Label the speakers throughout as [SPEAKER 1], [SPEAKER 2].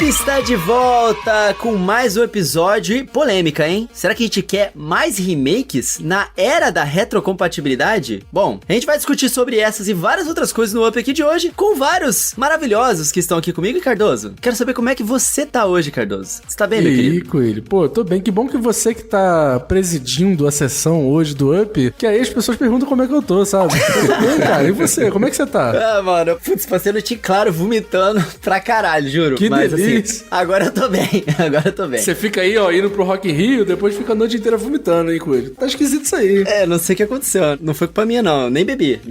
[SPEAKER 1] Up está de volta com mais um episódio e polêmica, hein? Será que a gente quer mais remakes na era da retrocompatibilidade? Bom, a gente vai discutir sobre essas e várias outras coisas no Up aqui de hoje com vários maravilhosos que estão aqui comigo. E Cardoso, quero saber como é que você tá hoje, Cardoso. Você tá bem, meu querido?
[SPEAKER 2] E aí, Coelho? Pô, tô bem. Que bom que você que tá presidindo a sessão hoje do Up, que aí as pessoas perguntam como é que eu tô, sabe? Eu tô bem, cara. E você? Como é que você tá?
[SPEAKER 1] Ah, mano, putz, passei no claro vomitando pra caralho, juro.
[SPEAKER 2] Que
[SPEAKER 1] mas
[SPEAKER 2] delícia.
[SPEAKER 1] Assim, agora eu tô bem, agora eu tô bem.
[SPEAKER 2] Você fica aí, ó, indo pro Rock in Rio, depois fica a noite inteira vomitando, hein, Coelho? Tá esquisito isso aí.
[SPEAKER 1] É, não sei o que aconteceu. Não foi culpa minha, não. Nem bebi.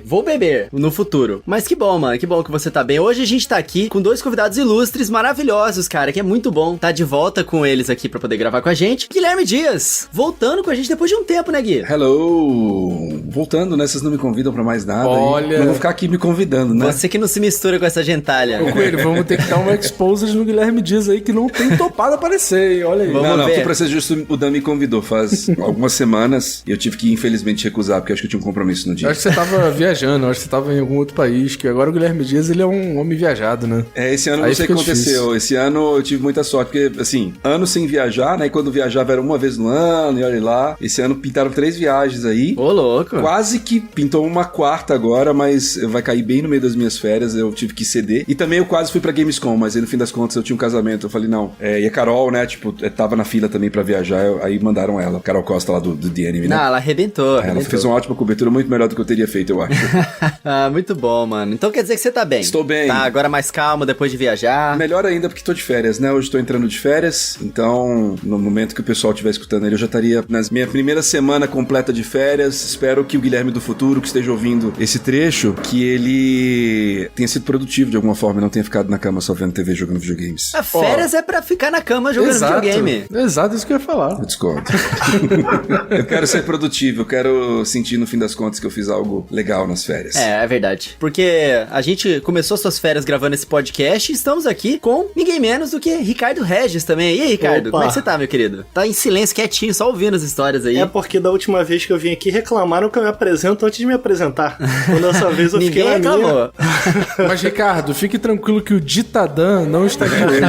[SPEAKER 1] Vou beber no futuro. Mas que bom, mano. Que bom que você tá bem. Hoje a gente tá aqui com dois convidados ilustres, maravilhosos, cara, que é muito bom tá de volta com eles aqui pra poder gravar com a gente. Guilherme Dias, voltando com a gente depois de um tempo, né, Gui?
[SPEAKER 3] Hello! Voltando, né? Vocês não me convidam pra mais nada.
[SPEAKER 2] Olha...
[SPEAKER 3] Não vou ficar aqui me convidando, né?
[SPEAKER 1] Você que não se mistura com essa gentalha.
[SPEAKER 2] Ô, Coelho, vamos ter que dar uma exposed no Guilherme Dias aí que não tem topado aparecer, hein? Olha aí.
[SPEAKER 1] Vamos ver.
[SPEAKER 3] Que pra ser justo, o Dan me convidou faz algumas semanas e eu tive que, infelizmente, recusar, porque acho que eu tinha um compromisso no dia.
[SPEAKER 2] Eu acho que você tava viajando, acho que você tava em algum outro país, que agora o Guilherme Dias, ele é um homem viajado, né?
[SPEAKER 3] É, esse ano
[SPEAKER 2] aí
[SPEAKER 3] não sei o que aconteceu.
[SPEAKER 2] Difícil.
[SPEAKER 3] Esse ano eu tive muita sorte, porque, assim, anos sem viajar, né? E quando viajava era uma vez no ano, e olha lá. Esse ano pintaram 3 viagens aí.
[SPEAKER 1] Ô, louco.
[SPEAKER 3] Quase que pintou uma quarta agora, mas vai cair bem no meio das minhas férias, eu tive que ceder. E também eu quase fui pra Gamescom, mas aí no fim das contas eu tinha um casamento. Eu falei, não. E a Carol, né, tipo, tava na fila também pra viajar, aí mandaram ela. Carol Costa lá do The Anime, né?
[SPEAKER 1] Não, ela arrebentou.
[SPEAKER 3] Ela fez uma ótima cobertura, muito melhor do que eu teria feito, eu acho.
[SPEAKER 1] Ah, muito bom, mano. Então quer dizer que você tá bem?
[SPEAKER 3] Estou bem.
[SPEAKER 1] Tá, agora mais calmo depois de viajar.
[SPEAKER 3] Melhor ainda porque tô de férias, né? Hoje tô entrando de férias, então no momento que o pessoal estiver escutando ele, eu já estaria na minha primeira semana completa de férias. Espero que o Guilherme do futuro, que esteja ouvindo esse trecho, que ele tenha sido produtivo de alguma forma e não tenha ficado na cama só vendo TV jogando videogames.
[SPEAKER 1] A férias é pra ficar na cama jogando videogame.
[SPEAKER 2] Exato, isso que eu ia falar.
[SPEAKER 3] Eu discordo. Eu quero ser produtivo, eu quero sentir no fim das contas que eu fiz algo legal nas férias.
[SPEAKER 1] É verdade. Porque a gente começou suas férias gravando esse podcast e estamos aqui com ninguém menos do que Ricardo Regis também. E aí, Ricardo, como é que você tá, meu querido? Tá em silêncio, quietinho, só ouvindo as histórias aí.
[SPEAKER 4] É porque da última vez que eu vim aqui reclamaram que eu me apresento antes de me apresentar. Então dessa vez eu fiquei na minha.
[SPEAKER 2] Mas, Ricardo, fique tranquilo que o Ditadã não está aqui hoje.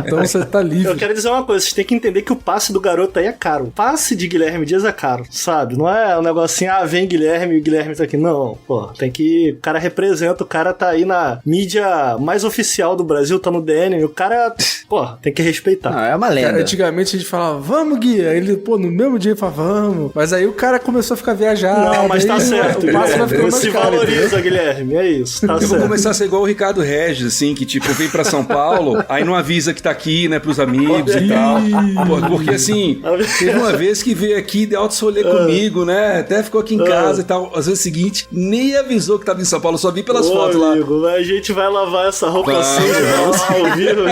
[SPEAKER 2] Então você tá livre.
[SPEAKER 4] Eu quero dizer uma coisa, vocês têm que entender que o passe do garoto aí é caro. O passe de Guilherme Dias é caro, sabe? Não é um negocinho, vem Guilherme e o Guilherme tá aqui. Não, pô, tem que... O cara representa, o cara tá aí na mídia mais oficial do Brasil, tá no DN, o cara, pô, tem que respeitar.
[SPEAKER 1] Não, é uma lenda.
[SPEAKER 2] Cara, antigamente a gente falava, vamos, Gui. Aí ele, pô, no mesmo dia ele falava, vamos. Mas aí o cara começou a ficar viajado.
[SPEAKER 4] Não, mas tá certo.
[SPEAKER 2] O passe vai ficando mais
[SPEAKER 4] se
[SPEAKER 2] caro,
[SPEAKER 4] valoriza, Guilherme, é isso, tá
[SPEAKER 3] Eu
[SPEAKER 4] certo.
[SPEAKER 3] vou começar a ser igual o Ricardo Regis, assim, que tipo, vem pra São Paulo, aí não avisa que tá aqui, né, pros amigos e tal. Pô, porque assim, teve uma vez que veio aqui, deu alto rolê comigo, né, até ficou aqui em casa e tal. Às vezes é o seguinte, nem avisou que tava em São Paulo, só vi pelas fotos
[SPEAKER 4] amigo,
[SPEAKER 3] lá.
[SPEAKER 4] A gente vai lavar essa roupa suja, ao vivo.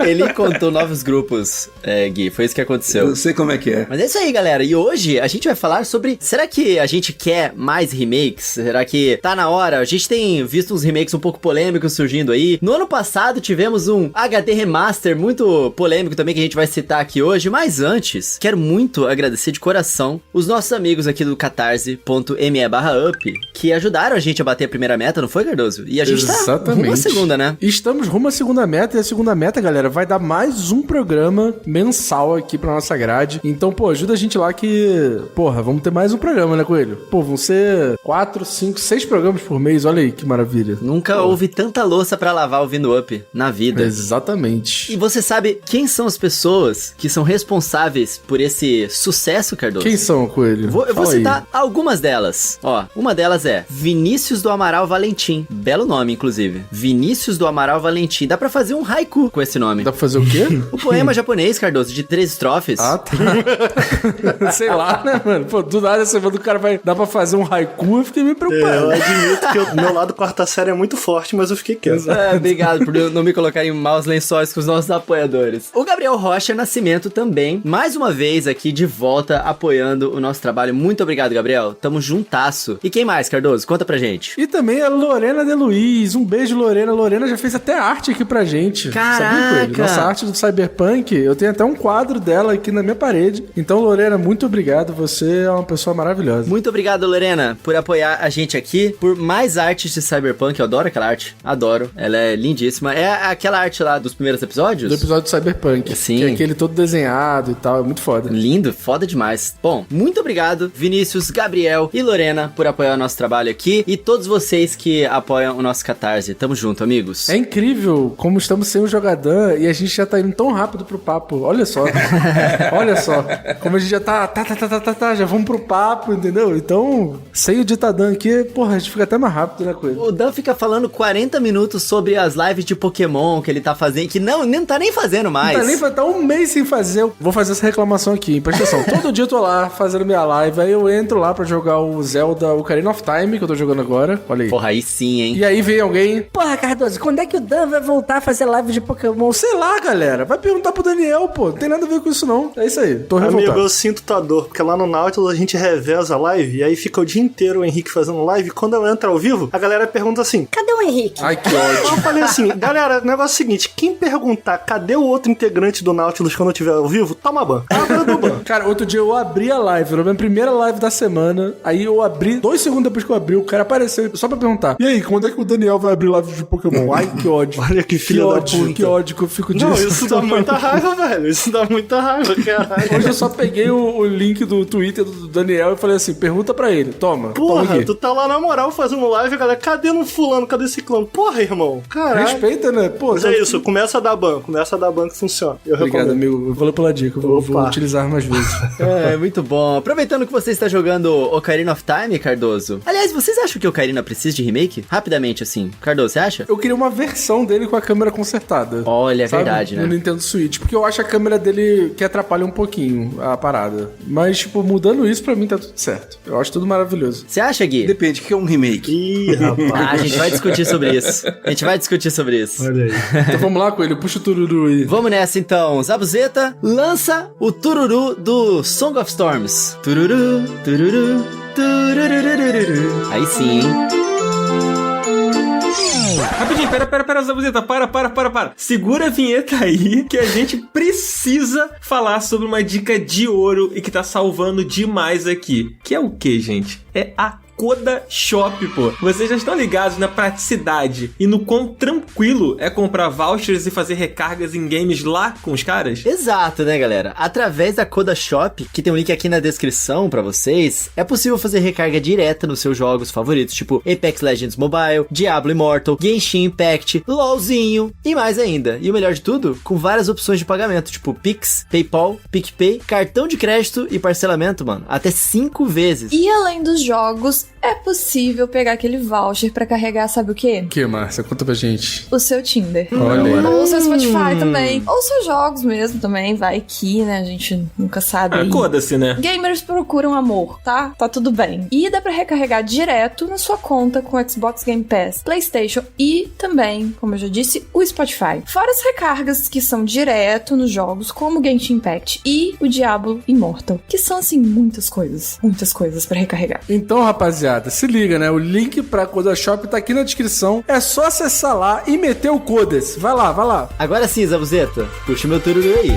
[SPEAKER 1] Ele contou novos grupos, Gui, foi isso que aconteceu.
[SPEAKER 3] Eu sei como é que é.
[SPEAKER 1] Mas é isso aí, galera. E hoje a gente vai falar sobre... Será que a gente quer mais remakes? Será que tá na hora? A gente tem visto uns remakes um pouco polêmicos surgindo aí. No ano passado tivemos um HD Remaster muito polêmico também que a gente vai citar aqui hoje. Mas antes, quero muito agradecer de coração os nossos amigos aqui do catarse.me/up que ajudaram a gente a bater a primeira meta, não foi, Cardoso? E a gente tá rumo à segunda, né?
[SPEAKER 2] Estamos rumo à segunda meta. E a segunda meta, galera, vai dar mais um programa mensal aqui pra nossa grade. Então, pô, ajuda a gente lá que... Porra, vamos ter mais um programa, né, Coelho? Pô, vão ser 4, 5, 6 programas por mês. Olha aí que maravilha.
[SPEAKER 1] Nunca houve tanta louça pra lavar ouvindo Up na vida.
[SPEAKER 2] Exatamente.
[SPEAKER 1] E você sabe quem são as pessoas que são responsáveis por esse sucesso, Cardoso?
[SPEAKER 2] Quem são, Coelho?
[SPEAKER 1] Eu vou citar algumas delas. Ó, uma delas é Vinícius do Amaral Valentim. Belo nome, inclusive. Vinícius do Amaral Valentim. Dá pra fazer um haiku com esse nome.
[SPEAKER 2] Dá pra fazer o quê?
[SPEAKER 1] O poema japonês, Cardoso, de 3 estrofes.
[SPEAKER 2] Ah, tá. Sei lá, né, mano? Pô, do nada você falou do cara vai... Dá pra fazer um haiku, eu fiquei meio preocupado.
[SPEAKER 4] Eu admito que o meu lado quarta série é muito forte, mas eu fiquei quieto.
[SPEAKER 1] Obrigado por não me colocar em maus lençóis com os nossos apoiadores. O Gabriel Rocha Nascimento também, mais uma vez aqui de volta, apoiando o nosso trabalho. Muito obrigado, Gabriel. Tamo juntasso. E quem mais, Cardoso? Conta pra gente.
[SPEAKER 2] E também a Lorena de Luiz. Um beijo, Lorena. Lorena já fez até arte aqui pra gente. gente.
[SPEAKER 1] Caraca!
[SPEAKER 2] Sabia, Coelho? Nossa arte do Cyberpunk, eu tenho até um quadro dela aqui na minha parede. Então, Lorena, muito obrigado. Você é uma pessoa maravilhosa.
[SPEAKER 1] Muito obrigado, Lorena, por apoiar a gente aqui, por mais artes de Cyberpunk. Eu adoro aquela arte. Adoro. Ela é lindíssima. É aquela arte lá dos primeiros episódios?
[SPEAKER 2] Do episódio do Cyberpunk.
[SPEAKER 1] Sim.
[SPEAKER 2] Que é aquele todo desenhado e tal. É muito foda.
[SPEAKER 1] Lindo, foda demais. Bom, muito obrigado, Vinícius, Gabriel e Lorena, por apoiar o nosso trabalho aqui. E todos vocês que apoiam o nosso Catarse. Tamo junto, amigos.
[SPEAKER 2] É incrível como estamos sem o Jogadã e a gente já tá indo tão rápido pro papo. Olha só. Olha só. Como a gente já tá, já vamos pro papo, entendeu? Então, sem o Ditadã aqui, porra, a gente fica até mais rápido, né, coisa?
[SPEAKER 1] O Dan fica falando 40 minutos sobre as lives de Pokémon que ele tá fazendo, que não tá nem fazendo mais.
[SPEAKER 2] Não tá nem tá um mês sem fazer. Eu vou fazer essa reclamação aqui, presta atenção. Todo dia eu tô lá fazendo minha live, aí eu entro lá pra jogar o Zelda Ocarina of Time, que eu tô jogando agora. Olha aí.
[SPEAKER 1] Porra, aí sim, hein?
[SPEAKER 2] E aí vem alguém...
[SPEAKER 5] Porra, Cardoso, quando é que o Dan vai voltar a fazer live de Pokémon?
[SPEAKER 2] Sei lá, galera. Vai perguntar pro Daniel, pô. Não tem nada a ver com isso, não. É isso aí. Tô revoltado.
[SPEAKER 4] Amigo, eu sinto tua dor, porque lá no Nautilus a gente reveza a live, e aí fica o dia inteiro o Henrique fazendo live, e quando eu entro ao vivo, a galera pergunta assim...
[SPEAKER 5] Cadê o Henrique?
[SPEAKER 2] Ai, que ódio.
[SPEAKER 4] Eu falei assim, galera, o negócio é o seguinte, quem perguntar cadê o outro integrante do Nautilus quando eu estiver ao vivo, toma ban. Abra do ban.
[SPEAKER 2] Cara, outro dia eu abri a live, era a minha primeira live da semana, aí eu abri, 2 segundos depois que eu abri, o cara apareceu só pra perguntar, e aí, quando é que o Daniel vai abrir live de Pokémon? Ai, que ódio.
[SPEAKER 4] Olha que filho da puta.
[SPEAKER 2] Que ódio que eu fico disso.
[SPEAKER 4] Não, isso dá muita raiva, velho. Isso dá muita raiva, caralho.
[SPEAKER 2] Hoje eu só peguei o link do Twitter do Daniel e falei assim, pergunta pra ele, toma
[SPEAKER 4] Porra,
[SPEAKER 2] aqui.
[SPEAKER 4] tu tá lá na moral fazendo live, galera, cadê no fulano, cadê esse clã? Porra, irmão, caralho.
[SPEAKER 2] Respeita, né? Pô,
[SPEAKER 4] Mas é isso, começa a dar ban que funciona. Eu
[SPEAKER 2] Obrigado,
[SPEAKER 4] recomendo.
[SPEAKER 2] amigo. Valeu pela dica, eu vou utilizar mais vezes.
[SPEAKER 1] É, muito bom. Aproveitando que você está jogando Ocarina of Time, Cardoso. Aliás, vocês acham que Ocarina precisa de remake? Rapidamente, assim. Cardoso, você acha?
[SPEAKER 2] Eu queria uma versão dele com a câmera consertada.
[SPEAKER 1] Olha, é
[SPEAKER 2] sabe?
[SPEAKER 1] verdade, né?
[SPEAKER 2] No Nintendo Switch. Porque eu acho a câmera dele que atrapalha um pouquinho a parada. Mas, tipo, mudando isso, pra mim tá tudo certo. Eu acho tudo maravilhoso.
[SPEAKER 1] Você acha, Gui?
[SPEAKER 3] Depende, o que é um remake?
[SPEAKER 4] Ih, rapaz.
[SPEAKER 1] Ah, a gente vai discutir sobre isso. A gente vai discutir sobre isso.
[SPEAKER 4] Olha aí.
[SPEAKER 2] Então vamos lá, Coelho. Puxa o tururu aí.
[SPEAKER 1] Vamos nessa, então. Zabuzeta, lança o tururu do Song of Storms. Tururu, tururu, turururururu. Aí sim, hein?
[SPEAKER 6] Rapidinho, pera, Zabuzeta, para. Segura a vinheta aí, que a gente precisa falar sobre uma dica de ouro e que tá salvando demais aqui. Que é o que, gente? É a Coda Shop, pô. Vocês já estão ligados na praticidade e no quão tranquilo é comprar vouchers e fazer recargas em games lá com os caras?
[SPEAKER 1] Exato, né, galera? Através da Coda Shop, que tem um link aqui na descrição pra vocês, é possível fazer recarga direta nos seus jogos favoritos, tipo Apex Legends Mobile, Diablo Immortal, Genshin Impact, LOLzinho e mais ainda. E o melhor de tudo, com várias opções de pagamento, tipo Pix, PayPal, PicPay, cartão de crédito e parcelamento, mano, até 5 vezes.
[SPEAKER 7] E além dos jogos, é possível pegar aquele voucher pra carregar, sabe o quê?
[SPEAKER 2] O que, Márcia? Conta pra gente.
[SPEAKER 7] O seu Tinder.
[SPEAKER 2] Olha aí.
[SPEAKER 7] Ou o seu Spotify também. Ou seus jogos mesmo também, vai que, né? A gente nunca sabe aí.
[SPEAKER 6] Coda-se, né?
[SPEAKER 7] Gamers procuram amor, tá? Tá tudo bem. E dá pra recarregar direto na sua conta com Xbox Game Pass, PlayStation e também, como eu já disse, o Spotify. Fora as recargas que são direto nos jogos, como o Genshin Impact e o Diablo Immortal, que são, assim, muitas coisas pra recarregar.
[SPEAKER 2] Então, rapaziada, se liga, né? O link pra Coda Shop tá aqui na descrição. É só acessar lá e meter o Codas. Vai lá.
[SPEAKER 1] Agora sim, Zabuzeta, puxa meu tururu aí.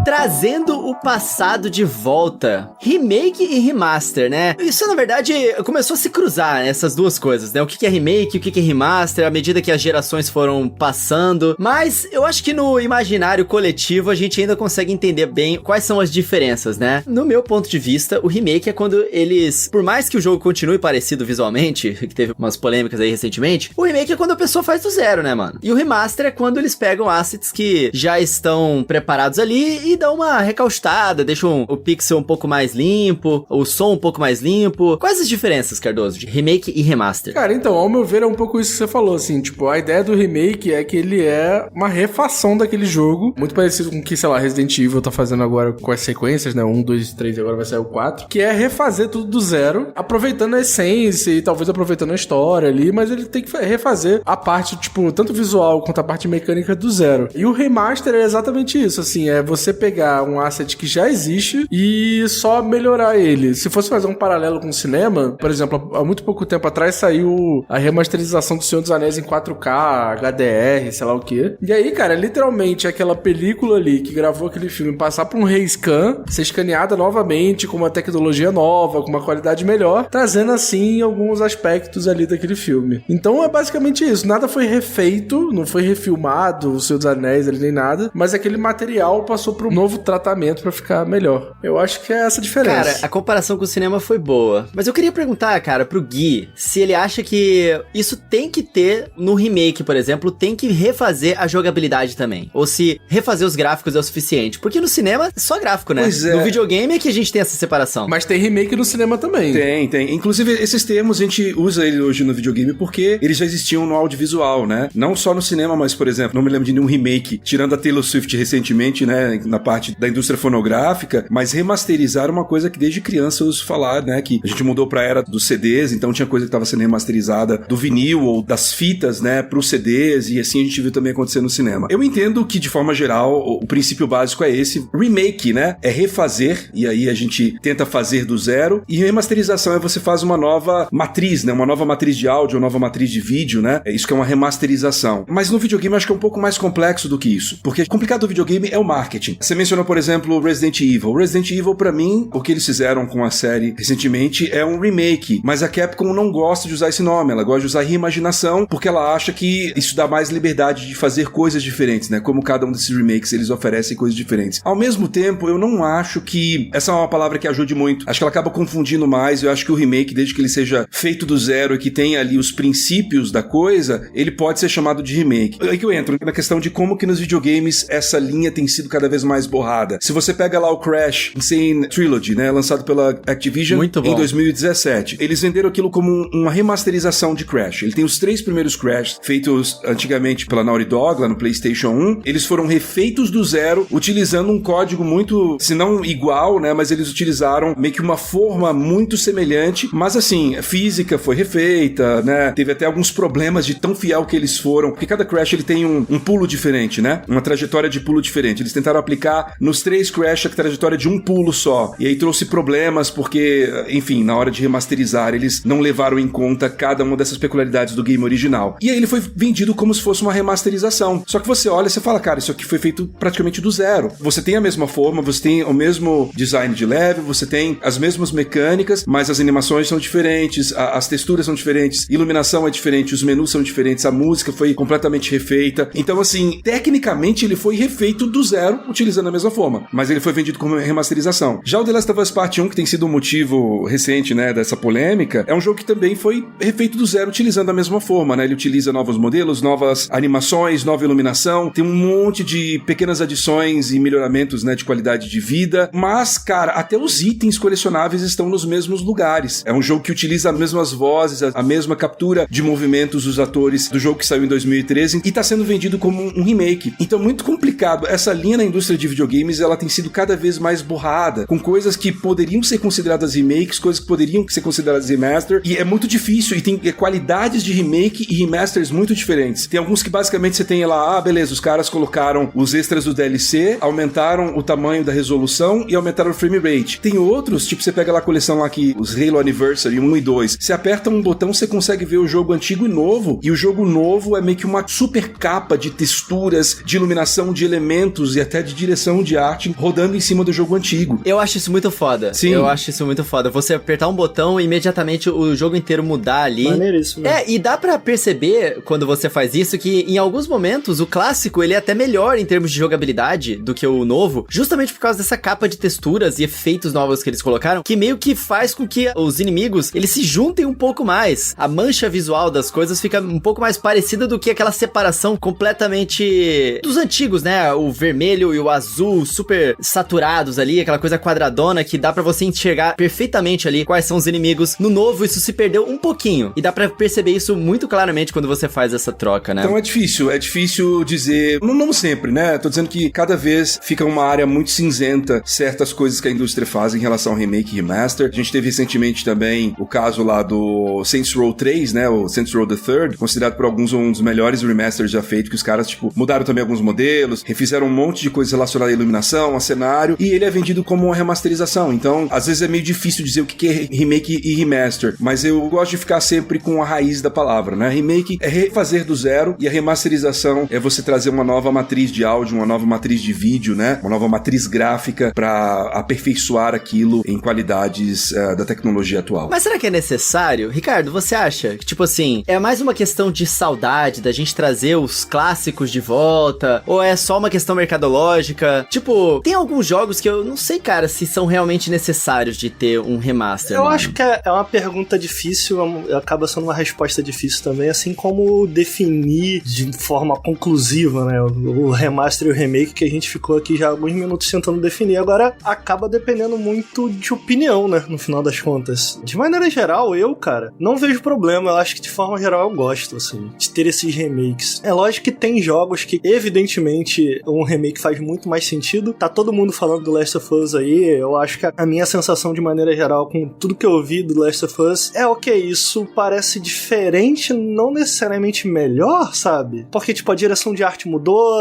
[SPEAKER 1] Trazendo o passado de volta. Remake e remaster, né? Isso, na verdade, começou a se cruzar, essas duas coisas, né? O que é remake, o que é remaster, à medida que as gerações foram passando. Mas eu acho que no imaginário coletivo a gente ainda consegue entender bem quais são as diferenças, né? No meu ponto de vista, o remake é quando eles, por mais que o jogo continue parecido visualmente, que teve umas polêmicas aí recentemente, o remake é quando a pessoa faz do zero, né, mano? E o remaster é quando eles pegam assets que já estão preparados ali e dão uma recaustada, deixam o pixel um pouco mais limpo, o som um pouco mais limpo. Quais as diferenças, Cardoso, de remake e remaster?
[SPEAKER 2] Cara, então, ao meu ver, é um pouco isso que você falou, assim, tipo, a ideia do remake é que ele é uma refação daquele jogo, muito parecido com o que, sei lá, Resident Evil tá fazendo agora com as sequências, né, 1, 2, 3 e agora vai sair o 4, que é refazer tudo do zero, aproveitando a essência e talvez aproveitando a história ali, mas ele tem que refazer a parte, tipo, tanto visual quanto a parte mecânica do zero. E o remaster é exatamente isso, assim, é você pegar pegar um asset que já existe e só melhorar ele. Se fosse fazer um paralelo com o cinema, por exemplo, há muito pouco tempo atrás saiu a remasterização do Senhor dos Anéis em 4K, HDR, sei lá o quê. E aí, cara, literalmente aquela película ali que gravou aquele filme passar por um rescan, ser escaneada novamente com uma tecnologia nova, com uma qualidade melhor, trazendo assim alguns aspectos ali daquele filme. Então é basicamente isso. Nada foi refeito, não foi refilmado o Senhor dos Anéis ali nem nada, mas aquele material passou por um novo tratamento pra ficar melhor. Eu acho que é essa a diferença.
[SPEAKER 1] Cara, a comparação com o cinema foi boa. Mas eu queria perguntar, cara, pro Gui, se ele acha que isso tem que ter no remake, por exemplo, tem que refazer a jogabilidade também. Ou se refazer os gráficos é o suficiente. Porque no cinema é só gráfico, né?
[SPEAKER 3] Pois é.
[SPEAKER 1] No videogame é que a gente tem essa separação.
[SPEAKER 2] Mas tem remake no cinema também.
[SPEAKER 3] Tem. Inclusive, esses termos a gente usa ele hoje no videogame porque eles já existiam no audiovisual, né? Não só no cinema, mas, por exemplo, não me lembro de nenhum remake, tirando a Taylor Swift recentemente, né? Na parte da indústria fonográfica, mas remasterizar uma coisa que desde criança eu uso falar, né? Que a gente mudou pra era dos CDs, então tinha coisa que estava sendo remasterizada do vinil ou das fitas, né? Pros CDs, e assim a gente viu também acontecer no cinema. Eu entendo que, de forma geral, o princípio básico é esse. Remake, né? É refazer, e aí a gente tenta fazer do zero, e remasterização é você faz uma nova matriz, né? Uma nova matriz de áudio, uma nova matriz de vídeo, né? É isso que é uma remasterização. Mas no videogame eu acho que é um pouco mais complexo do que isso, porque o complicado do videogame é o marketing. Você mencionou, por exemplo, Resident Evil. Resident Evil, pra mim, o que eles fizeram com a série recentemente é um remake, mas a Capcom não gosta de usar esse nome, ela gosta de usar reimaginação, porque ela acha que isso dá mais liberdade de fazer coisas diferentes, né? Como cada um desses remakes, eles oferecem coisas diferentes. Ao mesmo tempo, eu não acho que essa é uma palavra que ajude muito. Acho que ela acaba confundindo mais. Eu acho que o remake, desde que ele seja feito do zero e que tenha ali os princípios da coisa, ele pode ser chamado de remake. Aí que eu entro na questão de como que nos videogames essa linha tem sido cada vez mais borrada. Se você pega lá o Crash Insane Trilogy, né? Lançado pela Activision em 2017. Eles venderam aquilo como uma remasterização de Crash. Ele tem os 3 primeiros Crash feitos antigamente pela Naughty Dog, lá no PlayStation 1. Eles foram refeitos do zero, utilizando um código muito, se não igual, né? Mas eles utilizaram meio que uma forma muito semelhante. Mas assim, a física foi refeita, né? Teve até alguns problemas de tão fiel que eles foram. Porque cada Crash ele tem um pulo diferente, né? Uma trajetória de pulo diferente. Eles tentaram aplicar nos 3 Crash a trajetória de um pulo só. E aí trouxe problemas porque, enfim, na hora de remasterizar, eles não levaram em conta cada uma dessas peculiaridades do game original. E aí ele foi vendido como se fosse uma remasterização. Só que você olha e você fala, cara, isso aqui foi feito praticamente do zero. Você tem a mesma forma, você tem o mesmo design de level, você tem as mesmas mecânicas, mas as animações são diferentes, as texturas são diferentes, iluminação é diferente, os menus são diferentes, a música foi completamente refeita. Então, assim, tecnicamente ele foi refeito do zero, utilizando a mesma forma, mas ele foi vendido como remasterização. Já o The Last of Us Part 1, que tem sido um motivo recente, né, dessa polêmica, é um jogo que também foi refeito do zero, utilizando a mesma forma, né? Ele utiliza novos modelos, novas animações, nova iluminação, tem um monte de pequenas adições e melhoramentos, né, de qualidade de vida, mas, cara, até os itens colecionáveis estão nos mesmos lugares. É um jogo que utiliza as mesmas vozes, a mesma captura de movimentos dos atores do jogo que saiu em 2013 e tá sendo vendido como um remake. Então, muito complicado. Essa linha na indústria de videogames, ela tem sido cada vez mais borrada, com coisas que poderiam ser consideradas remakes, coisas que poderiam ser consideradas remaster, e é muito difícil, e tem qualidades de remake e remasters muito diferentes. Tem alguns que basicamente você tem lá, beleza, os caras colocaram os extras do DLC, aumentaram o tamanho da resolução e aumentaram o frame rate. Tem outros, tipo, você pega lá a coleção lá que os Halo Anniversary 1 e 2, você aperta um botão, você consegue ver o jogo antigo e novo, e o jogo novo é meio que uma super capa de texturas, de iluminação, de elementos e até de direção de arte rodando em cima do jogo antigo.
[SPEAKER 1] Eu acho isso muito foda.
[SPEAKER 3] Sim.
[SPEAKER 1] Eu acho isso muito foda. Você apertar um botão e imediatamente o jogo inteiro mudar ali.
[SPEAKER 4] Maneiríssimo.
[SPEAKER 1] E dá pra perceber, quando você faz isso, que em alguns momentos o clássico ele é até melhor em termos de jogabilidade do que o novo, justamente por causa dessa capa de texturas e efeitos novos que eles colocaram, que meio que faz com que os inimigos, eles se juntem um pouco mais. A mancha visual das coisas fica um pouco mais parecida do que aquela separação completamente dos antigos, né? O vermelho e o azul super saturados ali, aquela coisa quadradona que dá pra você enxergar perfeitamente ali quais são os inimigos. No novo, isso se perdeu um pouquinho. E dá pra perceber isso muito claramente quando você faz essa troca, né?
[SPEAKER 3] Então é difícil dizer, não sempre, né? Tô dizendo que cada vez fica uma área muito cinzenta certas coisas que a indústria faz em relação ao remake e remaster. A gente teve recentemente também o caso lá do Saints Row 3, né? O Saints Row The Third, considerado por alguns um dos melhores remasters já feitos, que os caras, tipo, mudaram também alguns modelos, refizeram um monte de coisas relacionadas iluminação, a cenário, e ele é vendido como uma remasterização. Então, às vezes é meio difícil dizer o que é remake e remaster, mas eu gosto de ficar sempre com a raiz da palavra, né? Remake é refazer do zero e a remasterização é você trazer uma nova matriz de áudio, uma nova matriz de vídeo, né? Uma nova matriz gráfica pra aperfeiçoar aquilo em qualidades da tecnologia atual.
[SPEAKER 1] Mas será que é necessário? Ricardo, você acha que, tipo assim, é mais uma questão de saudade, da gente trazer os clássicos de volta? Ou é só uma questão mercadológica? Tipo, tem alguns jogos que eu não sei, cara, se são realmente necessários de ter um remaster.
[SPEAKER 4] Eu acho que é uma pergunta difícil, acaba sendo uma resposta difícil também, assim como definir de forma conclusiva, né, o remaster e o remake, que a gente ficou aqui já alguns minutos tentando definir. Agora, acaba dependendo muito de opinião, né, no final das contas. De maneira geral, cara, não vejo problema. Eu acho que de forma geral eu gosto, assim, de ter esses remakes. É lógico que tem jogos que, evidentemente, um remake faz muito mais sentido. Tá todo mundo falando do Last of Us aí. Eu acho que a minha sensação de maneira geral, com tudo que eu vi do Last of Us, é ok, isso parece diferente, não necessariamente melhor, sabe? Porque, tipo, a direção de arte mudou,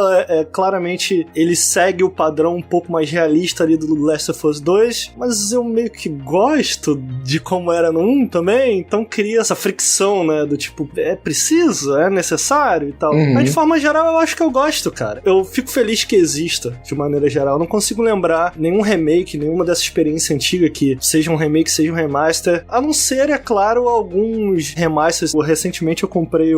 [SPEAKER 4] claramente ele segue o padrão um pouco mais realista ali do Last of Us 2, mas eu meio que gosto de como era no 1 também, então cria essa fricção, né, do tipo, é preciso, é necessário e tal. Mas de forma geral eu acho que eu gosto, cara. Eu fico feliz que exista, de maneira geral. Eu não consigo lembrar nenhum remake, nenhuma dessa experiência antiga que seja um remake, seja um remaster, a não ser, é claro, alguns remasters. Recentemente eu comprei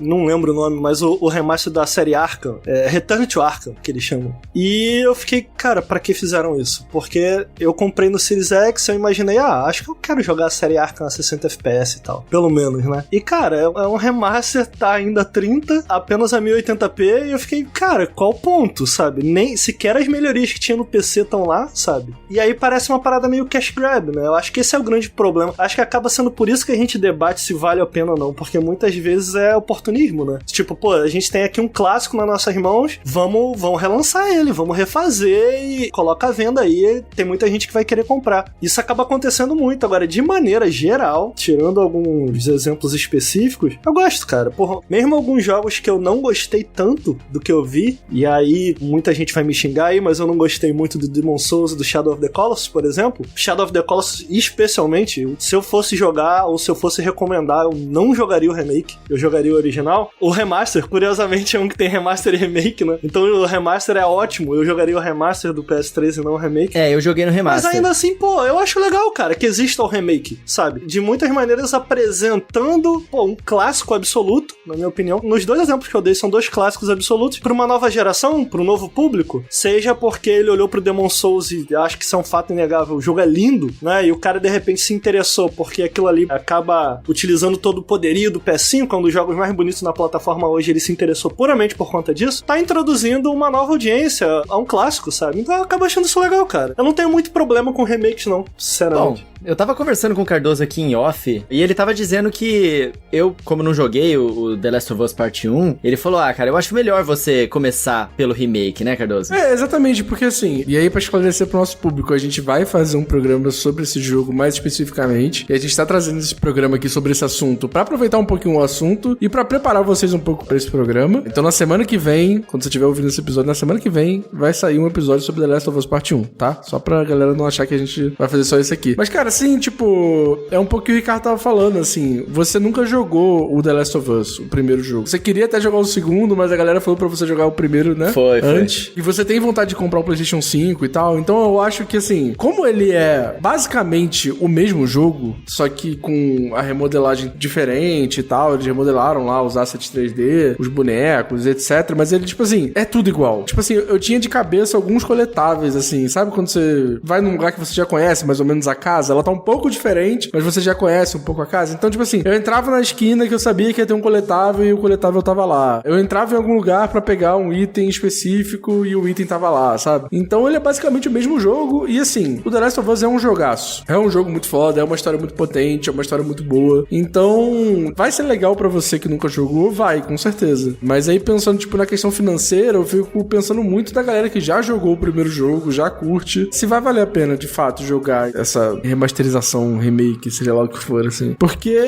[SPEAKER 4] não lembro o nome, mas o remaster da série Arkham, Return to Arkham, que eles chamam. E eu fiquei, cara, pra que fizeram isso? Porque eu comprei no Series X, eu imaginei, acho que eu quero jogar a série Arkham a 60 FPS e tal, pelo menos, né? E, cara, é um remaster, tá ainda 30, apenas a 1080p, e eu fiquei, cara, qual o ponto, sabe? Nem sequer as melhorias que tinha no PC estão lá, sabe? E aí parece uma parada meio cash grab, né? Eu acho que esse é o grande problema. Acho que acaba sendo por isso que a gente debate se vale a pena ou não, porque muitas vezes é oportunismo, né? Tipo, pô, a gente tem aqui um clássico nas nossas mãos, vamos relançar ele, vamos refazer e coloca a venda aí, tem muita gente que vai querer comprar. Isso acaba acontecendo muito. Agora, de maneira geral, tirando alguns exemplos específicos, eu gosto, cara. Porra, mesmo alguns jogos que eu não gostei tanto do que eu vi, e aí muita gente vai me xingar aí, mas eu não gostei muito do Demon's Souls e do Shadow of the Colossus, por exemplo. Shadow of the Colossus, especialmente, se eu fosse jogar ou se eu fosse recomendar, eu não jogaria o remake, eu jogaria o original. O remaster, curiosamente, é um que tem remaster e remake, né? Então o remaster é ótimo, eu jogaria o remaster do PS3 e não o remake.
[SPEAKER 1] Eu joguei no remaster.
[SPEAKER 4] Mas ainda assim, pô, eu acho legal, cara, que exista o remake, sabe? De muitas maneiras apresentando, pô, um clássico absoluto, na minha opinião. Nos dois exemplos que eu dei, são dois clássicos absolutos pra uma nova geração, pra um novo público, seja porque ele olhou pro Demon's Souls e acho que isso é um fato inegável, o jogo é lindo, né? E o cara de repente se interessou porque aquilo ali acaba utilizando todo o poderio do PS5, é um dos jogos mais bonitos na plataforma hoje, ele se interessou puramente por conta disso, tá introduzindo uma nova audiência a um clássico, sabe? Então eu acabo achando isso legal, cara. Eu não tenho muito problema com remakes, não, sinceramente.
[SPEAKER 1] Bom, eu tava conversando com o Cardoso aqui em off, e ele tava dizendo que eu, como não joguei o The Last of Us Part 1, ele falou, cara, eu acho melhor você começar pelo remake, né, Cardoso?
[SPEAKER 2] Exatamente, porque assim, e aí pra esclarecer pro nosso público, a gente vai fazer um programa sobre esse jogo mais especificamente, e a gente tá trazendo esse programa aqui sobre esse assunto pra aproveitar um pouquinho o assunto e pra preparar vocês um pouco pra esse programa. Então na semana que vem, quando você estiver ouvindo esse episódio, na semana que vem vai sair um episódio sobre The Last of Us Part 1, tá? Só pra galera não achar que a gente vai fazer só isso aqui. Mas cara, assim, tipo, é um pouco o que o Ricardo tava falando, assim, você nunca jogou o The Last of Us, o primeiro jogo. Você queria até jogar o segundo, mas a galera falou pra você jogar o primeiro, né?
[SPEAKER 1] Foi.
[SPEAKER 2] Antes. E você tem vontade de comprar o PlayStation 5 e tal, então eu acho que, assim, como ele é basicamente o mesmo jogo, só que com a remodelagem diferente e tal, eles remodelaram lá os assets 3D, os bonecos, etc, mas ele, tipo assim, é tudo igual. Tipo assim, eu tinha de cabeça alguns coletáveis, assim, sabe quando você vai num lugar que você já conhece mais ou menos a casa, ela tá um pouco diferente, mas você já conhece um pouco a casa, então, tipo assim, eu entrava na esquina que eu sabia que ia ter um coletável e o coletável tava lá. Eu entrava em algum lugar pra pegar um item específico e o item tava lá, sabe? Então ele é basicamente o mesmo jogo e, assim, o The Last of Us é um jogaço. É um jogo muito foda, é uma história muito potente, é uma história muito boa. Então, vai ser legal pra você que nunca jogou? Vai, com certeza. Mas aí, pensando, tipo, na questão financeira, eu fico pensando muito da galera que já jogou o primeiro jogo, já curte, se vai valer a pena, de fato, jogar essa remasterização remasterização, remake, seja lá o que for, assim. Porque,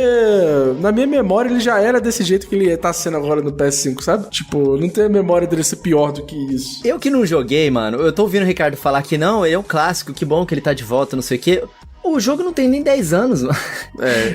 [SPEAKER 2] na minha memória, ele já era desse jeito que ele tá sendo agora no PS5, sabe? Tipo, não tem a memória dele ser pior do que isso.
[SPEAKER 1] Eu que não joguei, mano, eu tô ouvindo o Ricardo falar que não, ele é um clássico, que bom que ele tá de volta, não sei o quê. O jogo não tem nem 10 anos, mano.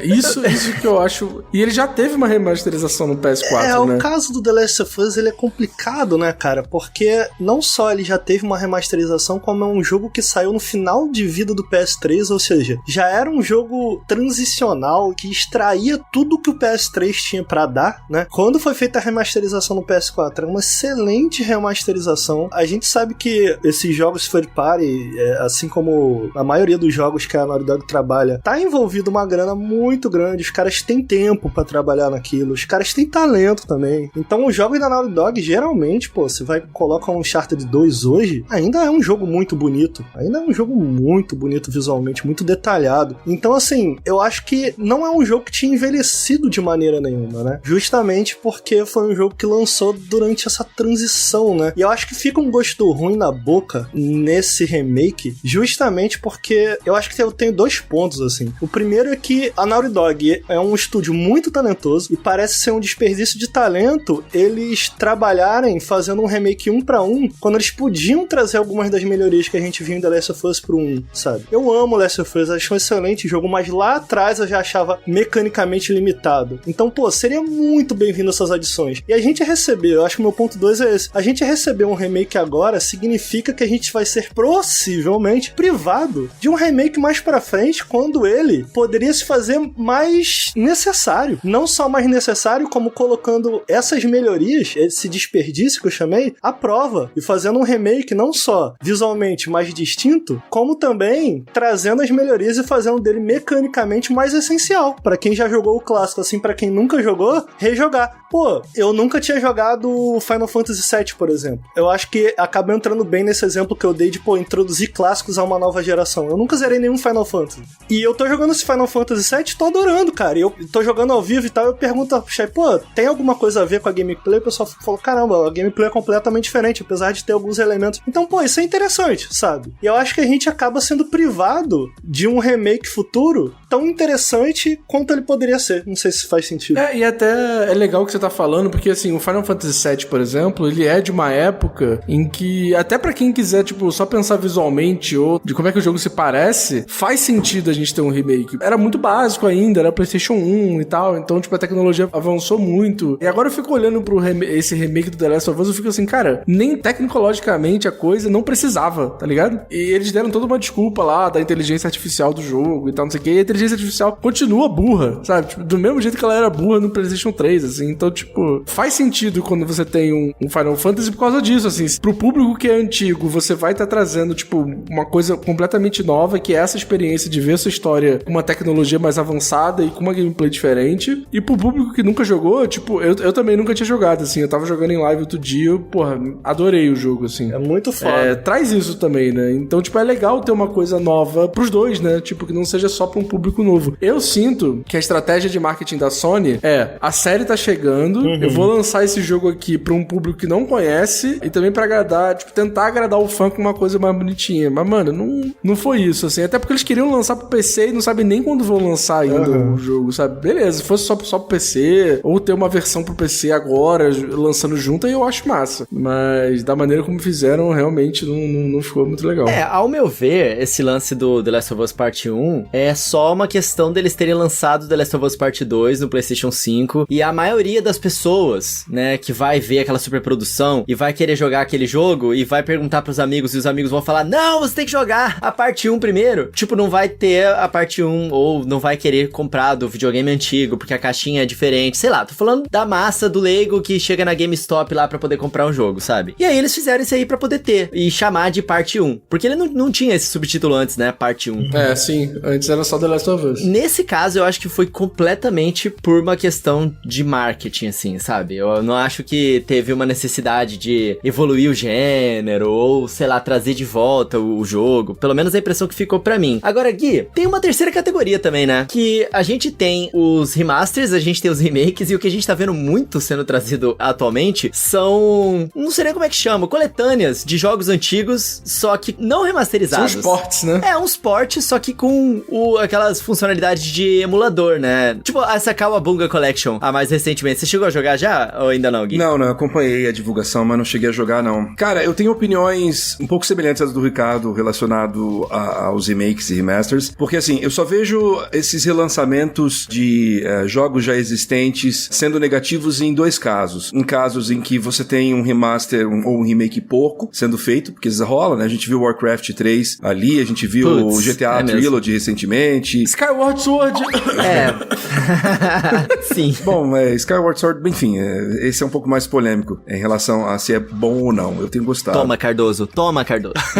[SPEAKER 2] Isso que eu acho... E ele já teve uma remasterização no PS4, né?
[SPEAKER 4] O caso do The Last of Us, ele é complicado, né, cara? Porque não só ele já teve uma remasterização, como é um jogo que saiu no final de vida do PS3, ou seja, já era um jogo transicional que extraía tudo que o PS3 tinha pra dar, né? Quando foi feita a remasterização no PS4, era uma excelente remasterização. A gente sabe que esses jogos third party, assim como a maioria dos jogos que a Naughty Dog trabalha, tá envolvido uma grana muito grande, os caras têm tempo pra trabalhar naquilo, os caras têm talento também. Então os jogos da Naughty Dog, geralmente, pô, você vai colocar um Uncharted 2 hoje, ainda é um jogo muito bonito, visualmente, muito detalhado. Então assim, eu acho que não é um jogo que tinha envelhecido de maneira nenhuma, né? Justamente porque foi um jogo que lançou durante essa transição, né? E eu acho que fica um gosto ruim na boca nesse remake, justamente porque eu acho que eu tenho 2 pontos, assim. O primeiro é que a Naughty Dog é um estúdio muito talentoso e parece ser um desperdício de talento eles trabalharem fazendo um remake 1 pra 1, quando eles podiam trazer algumas das melhorias que a gente viu em The Last of Us pro 1, sabe? Eu amo Last of Us, acho um excelente jogo, mas lá atrás eu já achava mecanicamente limitado. Então, pô, seria muito bem-vindo essas adições. E a gente receber, eu acho que o meu ponto 2 é esse, a gente receber um remake agora significa que a gente vai ser possivelmente privado de um remake mais pra frente, quando ele poderia se fazer mais necessário. Não só mais necessário, como colocando essas melhorias, esse desperdício que eu chamei, à prova. E fazendo um remake não só visualmente mais distinto, como também trazendo as melhorias e fazendo dele mecanicamente mais essencial. Pra quem já jogou o clássico, assim, pra quem nunca jogou, rejogar. Pô, eu nunca tinha jogado Final Fantasy VII, por exemplo. Eu acho que acaba entrando bem nesse exemplo que eu dei de, pô, introduzir clássicos a uma nova geração. Eu nunca zerei nenhum Final Fantasy. E eu tô jogando esse Final Fantasy VII, tô adorando, cara. E eu tô jogando ao vivo e tal, eu pergunto pro Chay, pô, tem alguma coisa a ver com a gameplay? O pessoal falou, caramba, a gameplay é completamente diferente, apesar de ter alguns elementos. Então, pô, isso é interessante, sabe? E eu acho que a gente acaba sendo privado de um remake futuro tão interessante quanto ele poderia ser. Não sei se faz sentido.
[SPEAKER 2] E até é legal o que você tá falando, porque assim, o Final Fantasy VII, por exemplo, ele é de uma época em que, até pra quem quiser, tipo, só pensar visualmente ou de como é que o jogo se parece, faz sentido a gente ter um remake. Era muito básico ainda, era PlayStation 1 e tal, então, tipo, a tecnologia avançou muito. E agora eu fico olhando pro esse remake do The Last of Us, eu fico assim, cara, nem tecnologicamente a coisa não precisava, tá ligado? E eles deram toda uma desculpa lá da inteligência artificial do jogo e tal, não sei o que, e a inteligência artificial continua burra, sabe? Tipo, do mesmo jeito que ela era burra no PlayStation 3, assim, então, tipo, faz sentido quando você tem um Final Fantasy por causa disso, assim, pro público que é antigo, você vai estar trazendo, tipo, uma coisa completamente nova, que é essa experiência de ver sua história com uma tecnologia mais avançada e com uma gameplay diferente, e pro público que nunca jogou, tipo, eu também nunca tinha jogado, assim, eu tava jogando em live outro dia, eu, porra, adorei o jogo, assim.
[SPEAKER 4] É muito foda.
[SPEAKER 2] Traz isso também, né? Então, tipo, é legal ter uma coisa nova pros dois, né? Tipo, que não seja só pra um público novo. Eu sinto que a estratégia de marketing da Sony a série tá chegando, eu vou lançar esse jogo aqui pra um público que não conhece e também pra agradar, tipo, tentar agradar o fã com uma coisa mais bonitinha. Mas, mano, não foi isso, assim. Até porque eles queriam lançar pro PC e não sabem nem quando vão lançar ainda o jogo, sabe? Beleza, se fosse só pro PC, ou ter uma versão pro PC agora, lançando junto, aí eu acho massa. Mas da maneira como fizeram, realmente não ficou muito legal.
[SPEAKER 1] Ao meu ver, esse lance do The Last of Us Part 1 é só uma questão deles terem lançado The Last of Us Part 2 no PlayStation 5, e a maioria das pessoas, né, que vai ver aquela superprodução e vai querer jogar aquele jogo e vai perguntar pros amigos, e os amigos vão falar, não, você tem que jogar a parte 1 primeiro. Tipo, não vai ter a parte 1, ou não vai querer comprar do videogame antigo, porque a caixinha é diferente, sei lá, tô falando da massa do leigo que chega na GameStop lá pra poder comprar um jogo, sabe? E aí eles fizeram isso aí pra poder ter, e chamar de parte 1, porque ele não tinha esse subtítulo antes, né, parte 1.
[SPEAKER 2] Sim, antes era só The Last of Us.
[SPEAKER 1] Nesse caso, eu acho que foi completamente por uma questão de marketing. marketing, assim, sabe? Eu não acho que teve uma necessidade de evoluir o gênero ou, sei lá, trazer de volta o jogo. Pelo menos a impressão que ficou pra mim. Agora, Gui, tem uma terceira categoria também, né? Que a gente tem os remasters, a gente tem os remakes, e o que a gente tá vendo muito sendo trazido atualmente são... não sei nem como é que chama, coletâneas de jogos antigos, só que não remasterizados.
[SPEAKER 2] São os ports, né?
[SPEAKER 1] É, uns ports, só que com aquelas funcionalidades de emulador, né? Tipo, essa Kawabunga Collection, a mais recentemente. Você chegou a jogar já? Ou ainda não, Gui?
[SPEAKER 3] Não, eu acompanhei a divulgação, mas não cheguei a jogar, não. Cara, eu tenho opiniões um pouco semelhantes às do Ricardo relacionado aos remakes e remasters, porque assim, eu só vejo esses relançamentos de jogos já existentes sendo negativos em dois casos. Em casos em que você tem um remaster ou um remake porco sendo feito, porque isso rola, né? A gente viu Warcraft 3 ali, a gente viu o GTA Trilogy recentemente.
[SPEAKER 2] Skyward Sword!
[SPEAKER 1] Sim.
[SPEAKER 3] Bom, Skyward Sword, enfim, esse é um pouco mais polêmico em relação a se é bom ou não. Eu tenho gostado.
[SPEAKER 1] Toma, Cardoso.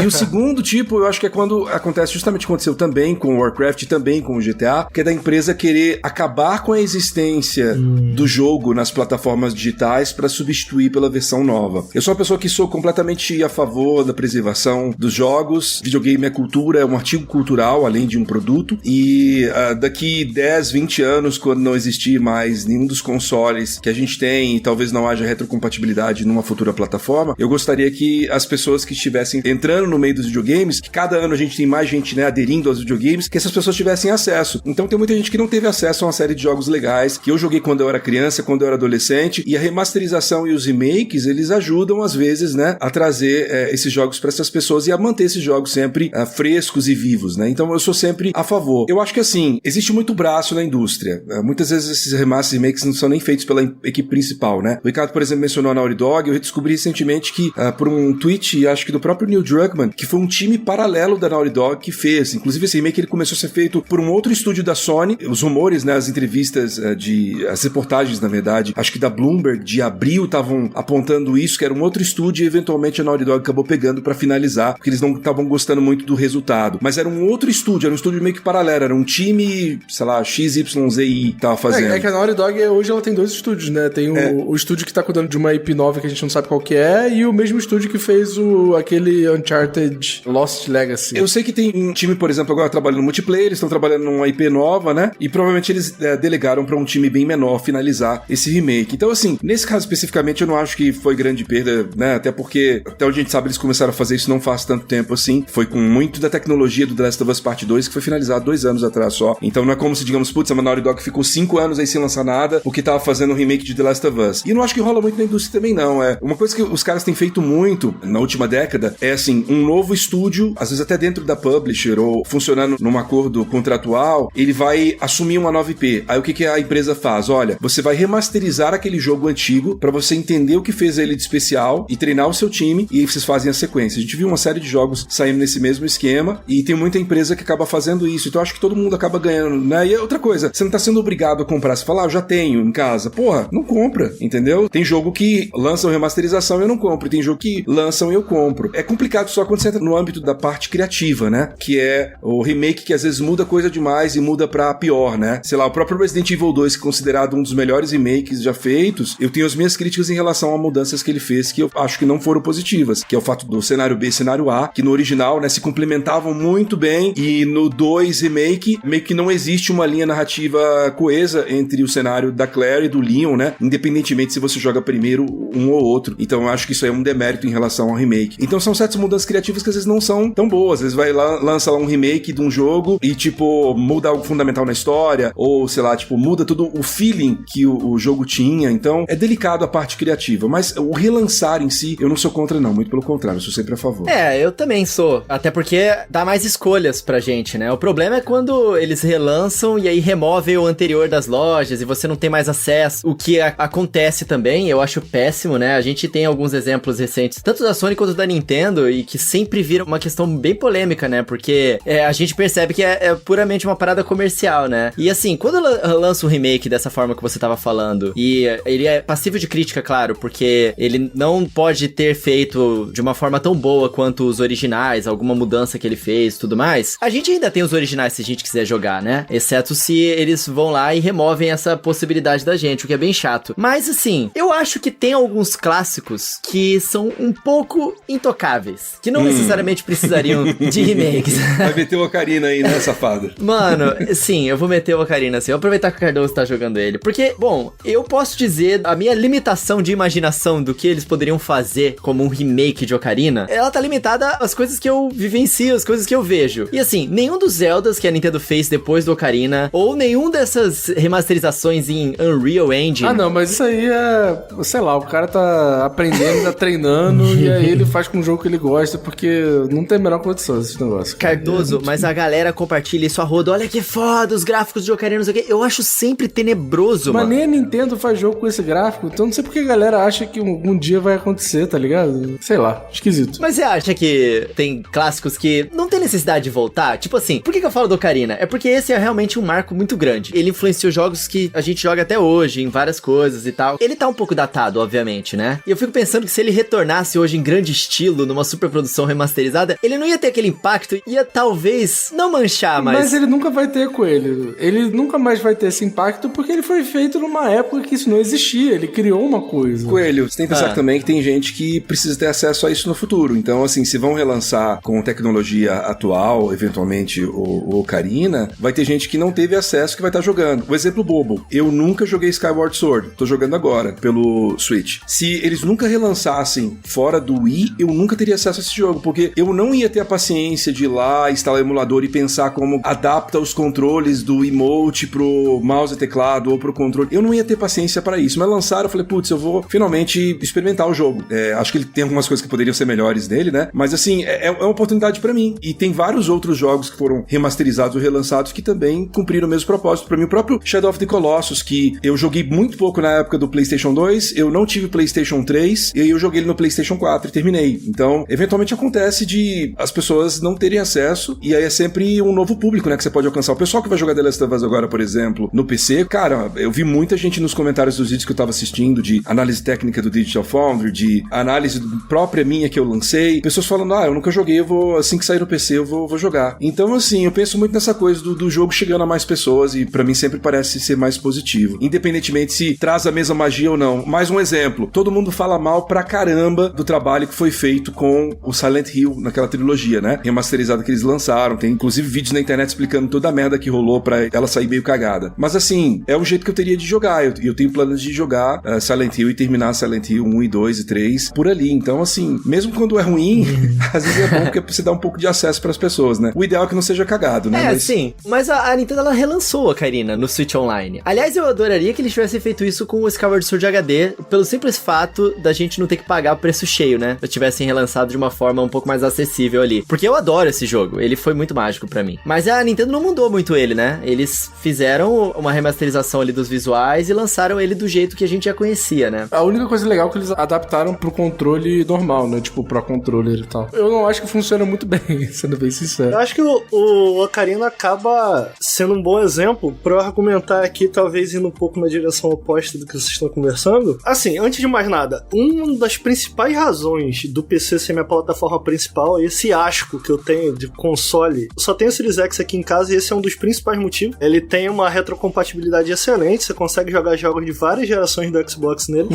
[SPEAKER 3] E o segundo tipo, eu acho que é quando acontece justamente o que aconteceu também com o Warcraft e também com o GTA, que é da empresa querer acabar com a existência do jogo nas plataformas digitais para substituir pela versão nova. Eu sou uma pessoa que sou completamente a favor da preservação dos jogos. Videogame é cultura, é um artigo cultural, além de um produto. E daqui 10, 20 anos, quando não existir mais nenhum dos consoles que a gente tem e talvez não haja retrocompatibilidade numa futura plataforma, eu gostaria que as pessoas que estivessem entrando no meio dos videogames, que cada ano a gente tem mais gente, né, aderindo aos videogames, que essas pessoas tivessem acesso. Então tem muita gente que não teve acesso a uma série de jogos legais, que eu joguei quando eu era criança, quando eu era adolescente, e a remasterização e os remakes, eles ajudam às vezes, né, a trazer esses jogos para essas pessoas e a manter esses jogos sempre frescos e vivos, né? Então eu sou sempre a favor. Eu acho que assim, existe muito braço na indústria. Muitas vezes esses remasters e remakes não são nem feitos pela equipe principal, né? O Ricardo, por exemplo, mencionou a Naughty Dog. Eu descobri recentemente que, por um tweet, acho que do próprio Neil Druckmann, que foi um time paralelo da Naughty Dog que fez. Inclusive esse remake ele começou a ser feito por um outro estúdio da Sony. Os rumores, né, as entrevistas, as reportagens, na verdade, acho que da Bloomberg de abril estavam apontando isso, que era um outro estúdio e eventualmente a Naughty Dog acabou pegando pra finalizar, porque eles não estavam gostando muito do resultado. Mas era um outro estúdio, era um estúdio meio que paralelo, era um time, sei lá, XYZI tava fazendo.
[SPEAKER 2] É que a Naughty Dog hoje ela tem dois estúdios, né? Tem o estúdio que tá cuidando de uma IP nova que a gente não sabe qual que é, e o mesmo estúdio que fez aquele Uncharted Lost Legacy.
[SPEAKER 3] Eu sei que tem um time, por exemplo, agora trabalhando no multiplayer, eles estão trabalhando numa IP nova, né? E provavelmente eles delegaram pra um time bem menor finalizar esse remake. Então, assim, nesse caso especificamente, eu não acho que foi grande perda, né? Até porque, até onde a gente sabe, eles começaram a fazer isso não faz tanto tempo assim. Foi com muito da tecnologia do The Last of Us Part 2, que foi finalizado 2 anos atrás só. Então não é como se, digamos, putz, a Naughty Dog ficou 5 anos aí sem lançar nada, porque tava fazendo um remake de The Last of Us. E eu não acho que rola muito na indústria também, não. Uma coisa que os caras têm feito muito na última década é, assim, um novo estúdio, às vezes até dentro da publisher, ou funcionando num acordo contratual, ele vai assumir uma nova IP. Aí o que a empresa faz? Olha, você vai remasterizar aquele jogo antigo pra você entender o que fez ele de especial e treinar o seu time, e aí vocês fazem a sequência. A gente viu uma série de jogos saindo nesse mesmo esquema, e tem muita empresa que acaba fazendo isso. Então eu acho que todo mundo acaba ganhando, né? E outra coisa, você não tá sendo obrigado a comprar. Você fala, eu já tenho em casa. Porra, não compra, entendeu? Tem jogo que lançam remasterização e eu não compro. Tem jogo que lançam e eu compro. É complicado só quando você entra no âmbito da parte criativa, né? Que é o remake que às vezes muda coisa demais e muda pra pior, né? Sei lá, o próprio Resident Evil 2, que é considerado um dos melhores remakes já feitos, eu tenho as minhas críticas em relação a mudanças que ele fez que eu acho que não foram positivas, que é o fato do cenário B e cenário A, que no original, né, se complementavam muito bem, e no 2 remake, meio que não existe uma linha narrativa coesa entre o cenário da Claire e do Leon, né? Independentemente se você joga primeiro um ou outro. Então eu acho que isso aí é um demérito em relação ao remake. Então são certas mudanças criativas que às vezes não são tão boas. Às vezes vai lá, lança lá um remake de um jogo e, tipo, muda algo fundamental na história, ou, sei lá, tipo, muda todo o feeling que o jogo tinha. Então é delicado a parte criativa, mas o relançar em si, eu não sou contra não, muito pelo contrário, eu sou sempre a favor.
[SPEAKER 1] Eu também sou, até porque dá mais escolhas pra gente, né? O problema é quando eles relançam e aí removem o anterior das lojas e você não tem mais acesso, o que acontece também, eu acho péssimo, né? A gente tem alguns exemplos recentes, tanto da Sony quanto da Nintendo, e que sempre viram uma questão bem polêmica, né? Porque a gente percebe que é puramente uma parada comercial, né? E assim, quando lança um remake dessa forma que você tava falando, e ele é passível de crítica, claro, porque ele não pode ter feito de uma forma tão boa quanto os originais, alguma mudança que ele fez, tudo mais, a gente ainda tem os originais se a gente quiser jogar, né? Exceto se eles vão lá e removem essa possibilidade da gente, o que é bem chato. Mas assim, eu acho que tem alguns clássicos que são um pouco intocáveis, que não necessariamente precisariam de remakes.
[SPEAKER 3] Vai meter o Ocarina aí, né, safado?
[SPEAKER 1] Mano, sim, eu vou meter o Ocarina assim. Eu vou aproveitar que o Cardoso tá jogando ele. Porque, bom, eu posso dizer, a minha limitação de imaginação do que eles poderiam fazer como um remake de Ocarina, ela tá limitada às coisas que eu vivencio, às coisas que eu vejo. E assim, nenhum dos Zeldas que a Nintendo fez depois do Ocarina, ou nenhum dessas remasterizações em Unreal Engine.
[SPEAKER 2] Ah, não, mas isso aí é... Sei lá, o cara tá aprendendo, tá treinando, e aí ele faz com um jogo que ele gosta, porque não tem a menor condição esse negócio.
[SPEAKER 1] Cardoso, mas a galera compartilha isso a roda. Olha que foda, os gráficos de Ocarina, não sei o quê. Eu acho sempre tenebroso,
[SPEAKER 2] mas
[SPEAKER 1] mano.
[SPEAKER 2] Nem a Nintendo faz jogo com esse gráfico, então não sei porque a galera acha que algum dia vai acontecer, tá ligado? Sei lá, esquisito.
[SPEAKER 1] Mas você acha que tem clássicos que não tem necessidade de voltar? Tipo assim, por que eu falo do Ocarina? É porque esse é realmente um marco muito grande. Ele influenciou jogos que a gente joga até hoje, em várias coisas e tal. Ele tá um pouco datado, obviamente, né? E eu fico pensando que se ele retornasse hoje em grande estilo, numa superprodução remasterizada, ele não ia ter aquele impacto, ia talvez não manchar,
[SPEAKER 2] Mas ele nunca vai ter, Coelho. Ele nunca mais vai ter esse impacto porque ele foi feito numa época que isso não existia. Ele criou uma coisa.
[SPEAKER 3] Coelho, você tem que pensar também que tem gente que precisa ter acesso a isso no futuro. Então, assim, se vão relançar com tecnologia atual, eventualmente o Ocarina, vai ter gente que não teve acesso que vai estar jogando. Um exemplo bobo. Eu nunca joguei Skyward Sword. Tô jogando agora, pelo Switch. Se eles nunca relançassem fora do Wii, eu nunca teria acesso a esse jogo, porque eu não ia ter a paciência de ir lá, instalar o emulador e pensar como adapta os controles do emote pro mouse e teclado ou pro controle. Eu não ia ter paciência para isso. Mas lançaram, eu falei, putz, eu vou finalmente experimentar o jogo. Acho que ele tem algumas coisas que poderiam ser melhores nele, né? Mas assim, é uma oportunidade pra mim. E tem vários outros jogos que foram remasterizados ou relançados que também cumpriram o mesmo propósito. Pra mim, o próprio Shadow of the Colossus, que eu joguei muito pouco na época do PlayStation 2, eu não tive PlayStation 3, e aí eu joguei ele no PlayStation 4 e terminei. Então, eventualmente acontece de as pessoas não terem acesso, e aí é sempre um novo público, né, que você pode alcançar. O pessoal que vai jogar The Last of Us agora, por exemplo, no PC, cara, eu vi muita gente nos comentários dos vídeos que eu tava assistindo, de análise técnica do Digital Foundry, de análise própria minha que eu lancei, pessoas falando, eu nunca joguei, assim que sair no PC eu vou jogar. Então, assim, eu penso muito nessa coisa do jogo chegando a mais pessoas, e pra mim sempre parece ser mais positivo, independentemente se traz a mesma magia ou não. Mais um exemplo, todo mundo fala mal pra caramba do trabalho que foi feito com o Silent Hill naquela trilogia, né, remasterizada que eles lançaram, tem inclusive vídeos na internet explicando toda a merda que rolou pra ela sair meio cagada, mas assim, é o jeito que eu teria de jogar, eu tenho planos de jogar Silent Hill e terminar Silent Hill 1 e 2 e 3 por ali, então assim, mesmo quando é ruim, às vezes é bom porque você dá um pouco de acesso pras pessoas, né, o ideal é que não seja cagado, né.
[SPEAKER 1] Sim, mas a Nintendo, ela relançou a Ocarina no Switch Online. Aliás, eu adoraria que eles tivessem feito isso com o Skyward Sword HD, pelo simples fato da gente não ter que pagar o preço cheio, né, se tivessem relançado de uma forma um pouco mais acessível ali, porque eu adoro esse jogo, ele foi muito mágico pra mim. Mas a Nintendo não mudou muito ele, né, eles fizeram uma remasterização ali dos visuais e lançaram ele do jeito que a gente já conhecia, né.
[SPEAKER 2] A única coisa legal é que eles adaptaram pro controle normal, né, tipo Pro Controller e tal. Eu não acho que funciona muito bem, sendo bem sincero.
[SPEAKER 4] Eu acho que o Ocarina acaba sendo um bom exemplo pra eu argumentar aqui, talvez indo um pouco na direção oposta do que vocês estão conversando. Assim, antes de mais nada, uma das principais razões do PC ser minha plataforma principal é esse asco que eu tenho de console. Eu só tenho o Series X aqui em casa e esse é um dos principais motivos. Ele tem uma retrocompatibilidade excelente, você consegue jogar jogos de várias gerações do Xbox nele.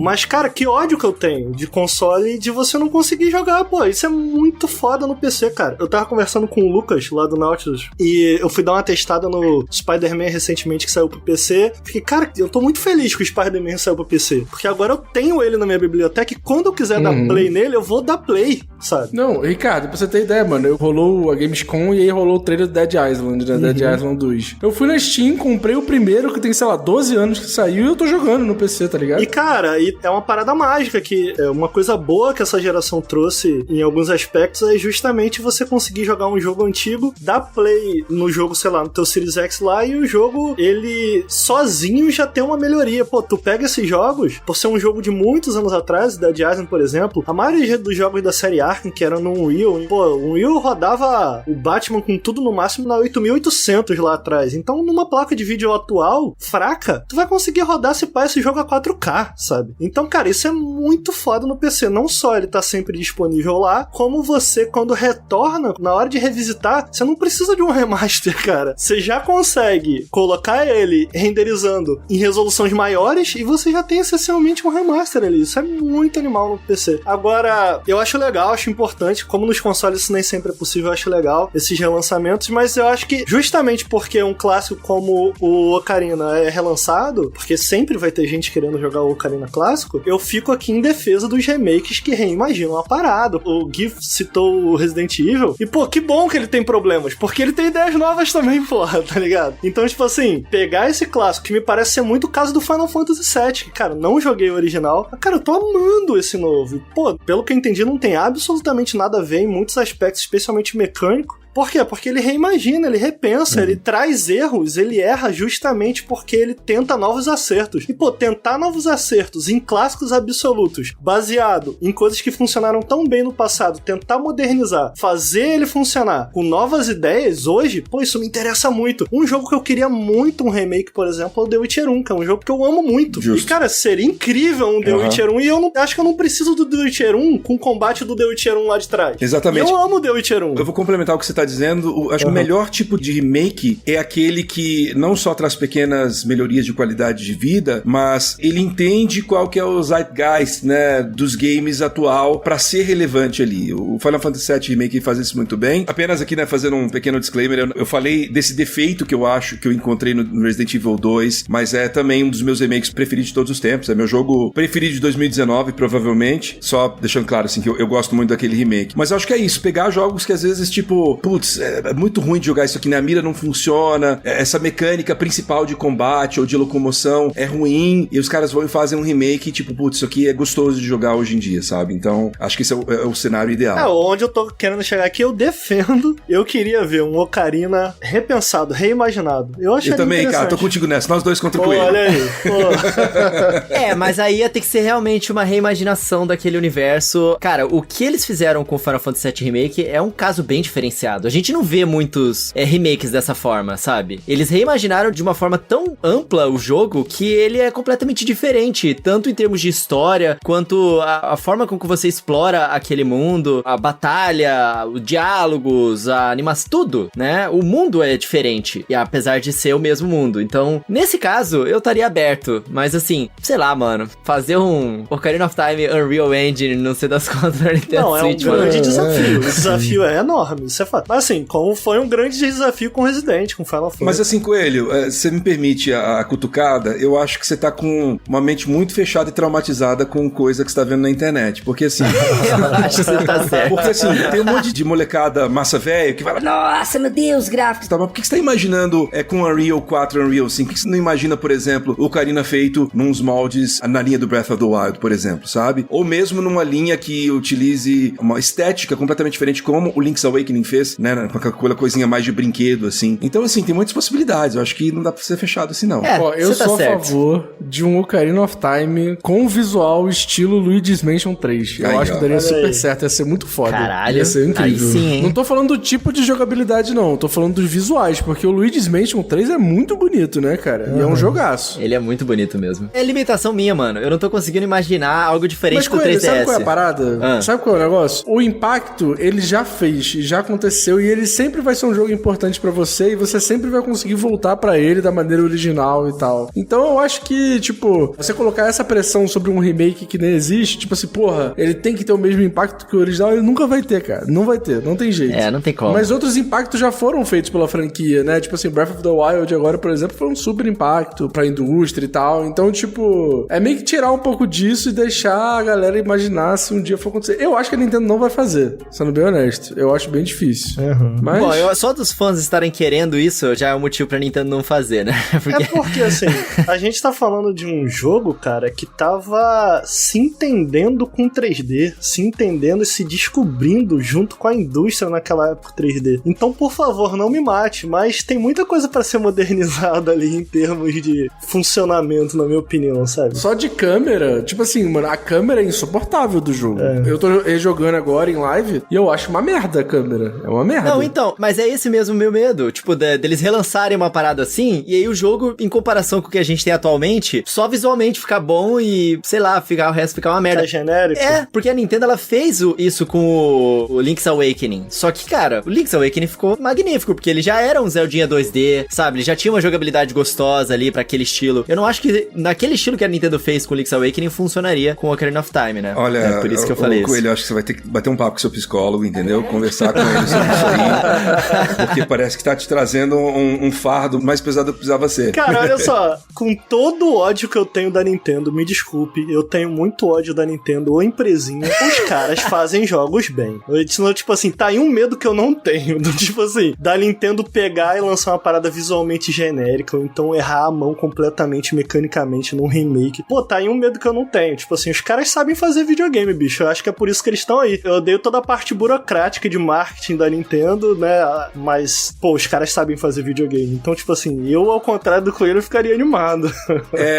[SPEAKER 4] Mas, cara, que ódio que eu tenho de console e de você não conseguir jogar, pô. Isso é muito foda no PC, cara. Eu tava conversando com o Lucas, lá do Nautilus, e eu fui dar uma testada no Spider-Man recentemente, que saiu pro PC. Fiquei, cara, eu tô muito feliz que o Spider-Man saiu pro PC, porque agora eu tenho ele na minha biblioteca e quando eu quiser dar play nele, eu vou dar play, sabe?
[SPEAKER 2] Não, Ricardo, pra você ter ideia, mano, rolou a Gamescom e aí rolou o trailer do Dead Island, né? Dead Island 2. Eu fui na Steam, comprei o primeiro, que tem, sei lá, 12 anos que saiu, e eu tô jogando no PC, tá ligado?
[SPEAKER 4] E, cara, é uma parada mágica, que é uma coisa boa que essa geração trouxe em alguns aspectos, é justamente você conseguir jogar um jogo antigo, dar play no jogo, sei lá, no teu Series X lá, e o jogo, ele sozinho já tem uma melhoria. Pô, tu pega esses jogos, por ser um jogo de muitos anos atrás, Dead Island, por exemplo, a maioria dos jogos da série A Arkham, que era no Unreal. Pô, o Unreal rodava o Batman com tudo no máximo na 8800 lá atrás. Então, numa placa de vídeo atual, fraca, tu vai conseguir rodar se pá esse jogo a 4K, sabe? Então, cara, isso é muito foda no PC. Não só ele tá sempre disponível lá, como você, quando retorna, na hora de revisitar, você não precisa de um remaster, cara. Você já consegue colocar ele renderizando em resoluções maiores e você já tem essencialmente um remaster ali. Isso é muito animal no PC. Agora, eu acho legal, acho importante, como nos consoles isso nem sempre é possível, eu acho legal esses relançamentos, mas eu acho que justamente porque um clássico como o Ocarina é relançado, porque sempre vai ter gente querendo jogar o Ocarina clássico, eu fico aqui em defesa dos remakes que reimaginam a parada. O Gui citou o Resident Evil, e pô, que bom que ele tem problemas, porque ele tem ideias novas também, porra, tá ligado? Então, tipo assim, pegar esse clássico, que me parece ser muito o caso do Final Fantasy VII, que, cara, não joguei o original, mas, cara, eu tô amando esse novo. Pô, pelo que eu entendi, não tem absolutamente nada a ver em muitos aspectos, especialmente mecânico. Por quê? Porque ele reimagina, ele repensa, ele traz erros, ele erra justamente porque ele tenta novos acertos. E, pô, tentar novos acertos em clássicos absolutos, baseado em coisas que funcionaram tão bem no passado, tentar modernizar, fazer ele funcionar com novas ideias hoje, pô, isso me interessa muito. Um jogo que eu queria muito um remake, por exemplo, é o The Witcher 1, que é um jogo que eu amo muito.
[SPEAKER 3] Justo.
[SPEAKER 4] E, cara, seria incrível um The Witcher 1, e eu não, acho que eu não preciso do The Witcher 1 com o combate do The Witcher 1 lá de trás.
[SPEAKER 3] Exatamente.
[SPEAKER 4] E eu amo The Witcher 1.
[SPEAKER 3] Eu vou complementar o que você tá dizendo. Acho que o melhor tipo de remake é aquele que não só traz pequenas melhorias de qualidade de vida, mas ele entende qual que é o zeitgeist, né, dos games atual pra ser relevante ali. O Final Fantasy VII Remake faz isso muito bem. Apenas aqui, né, fazendo um pequeno disclaimer, eu falei desse defeito que eu acho que eu encontrei no Resident Evil 2, mas é também um dos meus remakes preferidos de todos os tempos. É meu jogo preferido de 2019, provavelmente. Só deixando claro, assim, que eu gosto muito daquele remake. Mas eu acho que é isso, pegar jogos que às vezes, tipo, putz, é muito ruim de jogar isso aqui, né? A mira não funciona, essa mecânica principal de combate ou de locomoção é ruim, e os caras vão e fazem um remake, tipo, putz, isso aqui é gostoso de jogar hoje em dia, sabe? Então, acho que esse é o cenário ideal.
[SPEAKER 4] Onde eu tô querendo chegar aqui, eu defendo, eu queria ver um Ocarina repensado, reimaginado. Eu
[SPEAKER 3] também, cara, tô contigo nessa, nós dois contra o Coelho.
[SPEAKER 4] Olha aí, pô.
[SPEAKER 1] Mas aí ia ter que ser realmente uma reimaginação daquele universo. Cara, o que eles fizeram com o Final Fantasy VII Remake é um caso bem diferenciado. A gente não vê muitos remakes dessa forma, sabe? Eles reimaginaram de uma forma tão ampla o jogo que ele é completamente diferente, tanto em termos de história, quanto a forma com que você explora aquele mundo, a batalha, os diálogos, a animação, tudo, né? O mundo é diferente, e apesar de ser o mesmo mundo. Então, nesse caso, eu estaria aberto, mas assim, sei lá, mano, fazer um Ocarina of Time Unreal Engine, não sei das contas, pra Nintendo
[SPEAKER 4] Não,
[SPEAKER 1] Switch,
[SPEAKER 4] é um grande
[SPEAKER 1] mano.
[SPEAKER 4] desafio. O desafio é enorme, isso é fato. Mas assim, como foi um grande desafio com Resident, com Final Fantasy.
[SPEAKER 3] Mas assim, Coelho, você me permite a cutucada? Eu acho que você tá com uma mente muito fechada e traumatizada com coisa que você tá vendo na internet. Porque assim...
[SPEAKER 1] Eu acho que você tá certo.
[SPEAKER 3] Porque assim, tem um monte de molecada massa velho que vai...
[SPEAKER 5] Nossa, meu Deus, gráficos.
[SPEAKER 3] Tá, mas por que você tá imaginando com Unreal 4, Unreal 5? Por que você não imagina, por exemplo, o Ocarina feito nos moldes na linha do Breath of the Wild, por exemplo, sabe? Ou mesmo numa linha que utilize uma estética completamente diferente, como o Link's Awakening fez, né? Com aquela coisinha mais de brinquedo, assim. Então, assim, tem muitas possibilidades. Eu acho que não dá pra ser fechado assim, não.
[SPEAKER 2] Ó, eu
[SPEAKER 1] você tá
[SPEAKER 2] sou a
[SPEAKER 1] certo.
[SPEAKER 2] favor de um Ocarina of Time com visual estilo Luigi's Mansion 3. Eu
[SPEAKER 3] Aí,
[SPEAKER 2] acho
[SPEAKER 3] ó.
[SPEAKER 2] que daria
[SPEAKER 4] Olha
[SPEAKER 2] super
[SPEAKER 4] aí.
[SPEAKER 2] certo. Ia ser muito foda.
[SPEAKER 1] Caralho.
[SPEAKER 2] Ia ser incrível.
[SPEAKER 1] Aí sim, hein?
[SPEAKER 2] Não tô falando do tipo de jogabilidade, não. Tô falando dos visuais, porque o Luigi's Mansion 3 é muito bonito, né, cara? E é um jogaço.
[SPEAKER 1] Ele é muito bonito mesmo. É limitação minha, mano. Eu não tô conseguindo imaginar algo diferente
[SPEAKER 2] Mas,
[SPEAKER 1] do
[SPEAKER 2] Coelho,
[SPEAKER 1] 3DS.
[SPEAKER 2] sabe qual é a parada?
[SPEAKER 1] Ah.
[SPEAKER 2] Sabe qual é o negócio? O impacto, ele já fez, já aconteceu, e ele sempre vai ser um jogo importante pra você, e você sempre vai conseguir voltar pra ele da maneira original e tal. Então eu acho que, tipo, você colocar essa pressão sobre um remake que nem existe, tipo assim, porra, ele tem que ter o mesmo impacto que o original, ele nunca vai ter, cara. Não vai ter, não tem jeito.
[SPEAKER 1] É, não tem como.
[SPEAKER 2] Mas outros impactos já foram feitos pela franquia, né? Tipo assim, Breath of the Wild agora, por exemplo, foi um super impacto pra indústria e tal. Então, tipo, é meio que tirar um pouco disso e deixar a galera imaginar se um dia for acontecer. Eu acho que a Nintendo não vai fazer, sendo bem honesto. Eu acho bem difícil. Mas...
[SPEAKER 1] Bom, só dos fãs estarem querendo isso já é um motivo pra Nintendo não fazer, né?
[SPEAKER 4] É porque, assim, a gente tá falando de um jogo, cara, que tava se entendendo com 3D, se entendendo e se descobrindo junto com a indústria naquela época 3D. Então, por favor, não me mate, mas tem muita coisa pra ser modernizada ali em termos de funcionamento, na minha opinião, sabe?
[SPEAKER 2] Só de câmera, tipo assim, mano, a câmera é insuportável do jogo. Eu tô jogando agora em live e eu acho uma merda a câmera. É uma merda.
[SPEAKER 1] Não, então, mas é esse mesmo o meu medo, tipo, deles relançarem uma parada assim, e aí o jogo, em comparação com o que a gente tem atualmente, só visualmente ficar bom e, sei lá, o resto ficar uma merda.
[SPEAKER 4] É genérico?
[SPEAKER 1] É, porque a Nintendo, ela fez isso com o Link's Awakening. Só que, cara, o Link's Awakening ficou magnífico, porque ele já era um Zeldinha 2D, sabe? Ele já tinha uma jogabilidade gostosa ali pra aquele estilo. Eu não acho que naquele estilo que a Nintendo fez com o Link's Awakening funcionaria com o Ocarina of Time, né?
[SPEAKER 3] Olha,
[SPEAKER 1] é por isso que eu falei isso.
[SPEAKER 3] Coelho, eu acho que você vai ter que bater um papo com seu psicólogo, entendeu? Conversar com ele sobre isso aí, porque parece que tá te trazendo um fardo mais pesado do que precisava ser.
[SPEAKER 4] Cara, olha só, com todo o ódio que eu tenho da Nintendo, me desculpe, eu tenho muito ódio da Nintendo, ou empresinha, os caras fazem jogos bem. Senão, tipo assim, tá aí um medo que eu não tenho, do tipo assim, da Nintendo pegar e lançar uma parada visualmente genérica, ou então errar a mão completamente, mecanicamente, num remake. Pô, tá aí um medo que eu não tenho. Tipo assim, os caras sabem fazer videogame, bicho. Eu acho que é por isso que eles estão aí. Eu odeio toda a parte burocrática de marketing da Nintendo, né? Mas, pô, os caras sabem fazer videogame. Então, tipo assim, eu, ao contrário do Coelho, ficaria animado.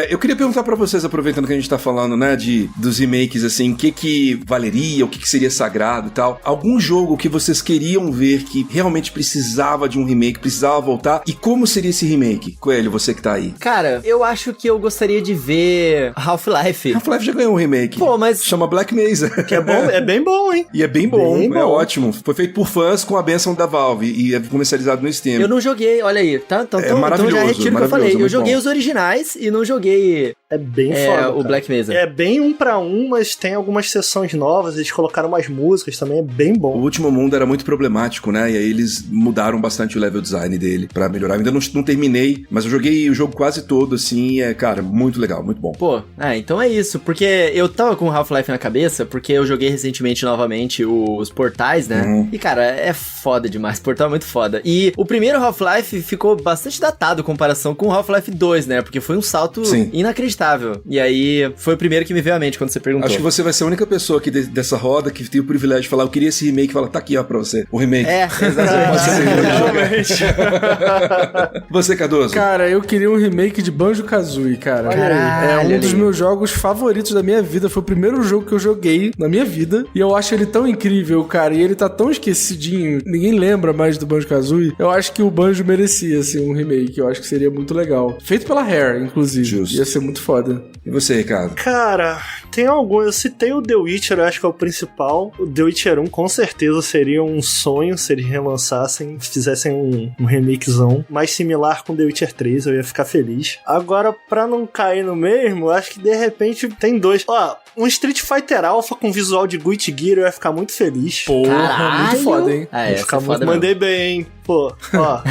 [SPEAKER 3] Eu queria perguntar pra vocês, aproveitando que a gente tá falando, né, dos remakes, assim, o que valeria, o que seria sagrado e tal. Algum jogo que vocês queriam ver que realmente precisava de um remake, precisava voltar, e como seria esse remake? Coelho, você que tá aí.
[SPEAKER 1] Cara, eu acho que eu gostaria de ver Half-Life.
[SPEAKER 3] Half-Life já ganhou um remake.
[SPEAKER 1] Pô, mas...
[SPEAKER 3] Chama Black Mesa.
[SPEAKER 4] Que é bom, é bem bom, hein?
[SPEAKER 3] E é bem bom,
[SPEAKER 4] Bem bom.
[SPEAKER 3] É ótimo. Foi feito por fãs com a bênção da Valve e é comercializado no Steam.
[SPEAKER 1] Eu não joguei, olha aí, tá? Então
[SPEAKER 3] maravilhoso,
[SPEAKER 1] já retiro o que eu falei. Eu
[SPEAKER 3] muito
[SPEAKER 1] joguei
[SPEAKER 3] bom.
[SPEAKER 1] os originais e não joguei
[SPEAKER 4] É bem foda,
[SPEAKER 1] o
[SPEAKER 4] cara.
[SPEAKER 1] Black Mesa.
[SPEAKER 4] É bem 1 pra 1, mas tem algumas sessões novas, eles colocaram umas músicas também, é bem
[SPEAKER 3] O
[SPEAKER 4] bom.
[SPEAKER 3] Último Mundo era muito problemático, né? E aí eles mudaram bastante o level design dele pra melhorar. Eu ainda não terminei, mas eu joguei o jogo quase todo, assim, cara, muito legal, muito bom.
[SPEAKER 1] Pô, então é isso, porque eu tava com Half-Life na cabeça, porque eu joguei recentemente novamente os Portais, né? E, cara, é foda demais, Portal é muito foda. E o primeiro Half-Life ficou bastante datado em comparação com o Half-Life 2, né? Porque foi um salto inacreditável. E aí, foi o primeiro que me veio à mente quando você perguntou.
[SPEAKER 3] Acho que você vai ser a única pessoa aqui dessa roda que tem o privilégio de falar, eu queria esse remake, e fala, tá aqui, ó, pra você. O remake.
[SPEAKER 1] Exatamente.
[SPEAKER 3] Você, Cardoso?
[SPEAKER 2] Cara, eu queria um remake de Banjo-Kazooie, cara.
[SPEAKER 1] Caralho,
[SPEAKER 2] É um dos
[SPEAKER 1] ali.
[SPEAKER 2] meus jogos favoritos da minha vida. Foi o primeiro jogo que eu joguei na minha vida. E eu acho ele tão incrível, cara. E ele tá tão esquecidinho. Ninguém lembra mais do Banjo-Kazooie. Eu acho que o Banjo merecia, assim, um remake. Eu acho que seria muito legal. Feito pela Rare, inclusive.
[SPEAKER 3] Justo.
[SPEAKER 2] Ia ser muito foda.
[SPEAKER 3] E você, Ricardo?
[SPEAKER 4] Cara, tem alguns. Eu citei o The Witcher, eu acho que é o principal. O The Witcher 1 com certeza seria um sonho se eles relançassem, fizessem um remakezão mais similar com The Witcher 3, eu ia ficar feliz. Agora, pra não cair no mesmo, eu acho que de repente tem dois. Ó, um Street Fighter Alpha com visual de Guilty Gear, eu ia ficar muito feliz.
[SPEAKER 2] Porra, muito foda, hein?
[SPEAKER 1] Ia
[SPEAKER 4] Ficar
[SPEAKER 1] ser
[SPEAKER 4] muito...
[SPEAKER 1] foda
[SPEAKER 4] Mandei bem, hein? Pô, ó.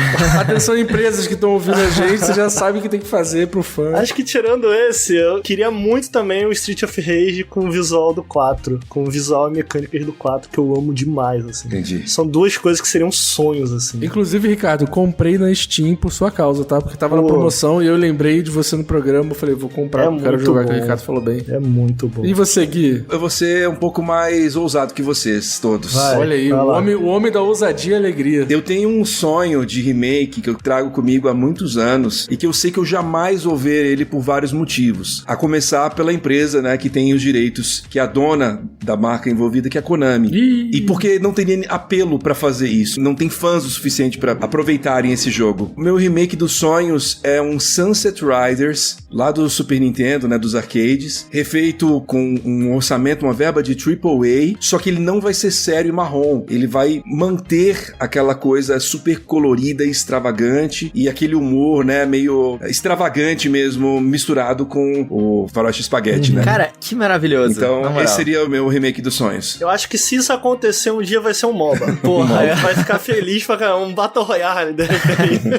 [SPEAKER 2] Atenção, empresas que estão ouvindo a gente, você já sabe o que tem que fazer pro fã.
[SPEAKER 4] Acho que tirando esse, eu queria muito também o Street of Rage com o visual do 4. Com o visual e mecânicas do 4, que eu amo demais, assim.
[SPEAKER 3] Entendi.
[SPEAKER 4] São duas coisas que seriam sonhos, assim.
[SPEAKER 2] Inclusive, Ricardo, comprei na Steam por sua causa, tá? Porque tava na
[SPEAKER 4] Pô.
[SPEAKER 2] promoção e eu lembrei de você no programa. Eu falei, vou comprar,
[SPEAKER 4] É
[SPEAKER 2] porque eu quero
[SPEAKER 4] muito
[SPEAKER 2] jogar, que
[SPEAKER 4] bom.
[SPEAKER 2] o Ricardo falou bem.
[SPEAKER 4] É muito bom.
[SPEAKER 2] E você, Gui?
[SPEAKER 3] Eu vou ser um pouco mais ousado que vocês todos.
[SPEAKER 4] Vai.
[SPEAKER 2] Olha aí,
[SPEAKER 4] vai lá.
[SPEAKER 2] o homem da ousadia e alegria.
[SPEAKER 3] Eu tenho um sonho de remake que eu trago comigo há muitos anos e que eu sei que eu jamais vou ver ele por vários motivos. A começar pela empresa, né, que tem os direitos, que é a dona da marca envolvida, que é a Konami. E porque não teria apelo pra fazer isso. Não tem fãs o suficiente pra aproveitarem esse jogo. O meu remake dos sonhos é um Sunset Riders, lá do Super Nintendo, né, dos arcades, refeito com um orçamento, uma verba de AAA, só que ele não vai ser sério e marrom. Ele vai manter aquela coisa super colorida e extravagante, e aquele humor, né, meio extravagante mesmo, misturado com o faroeste espaguete, né?
[SPEAKER 1] Cara, que maravilhoso.
[SPEAKER 3] Então, esse seria o meu remake dos sonhos.
[SPEAKER 4] Eu acho que se isso acontecer um dia vai ser um MOBA. Porra, vai ficar feliz pra um Battle Royale.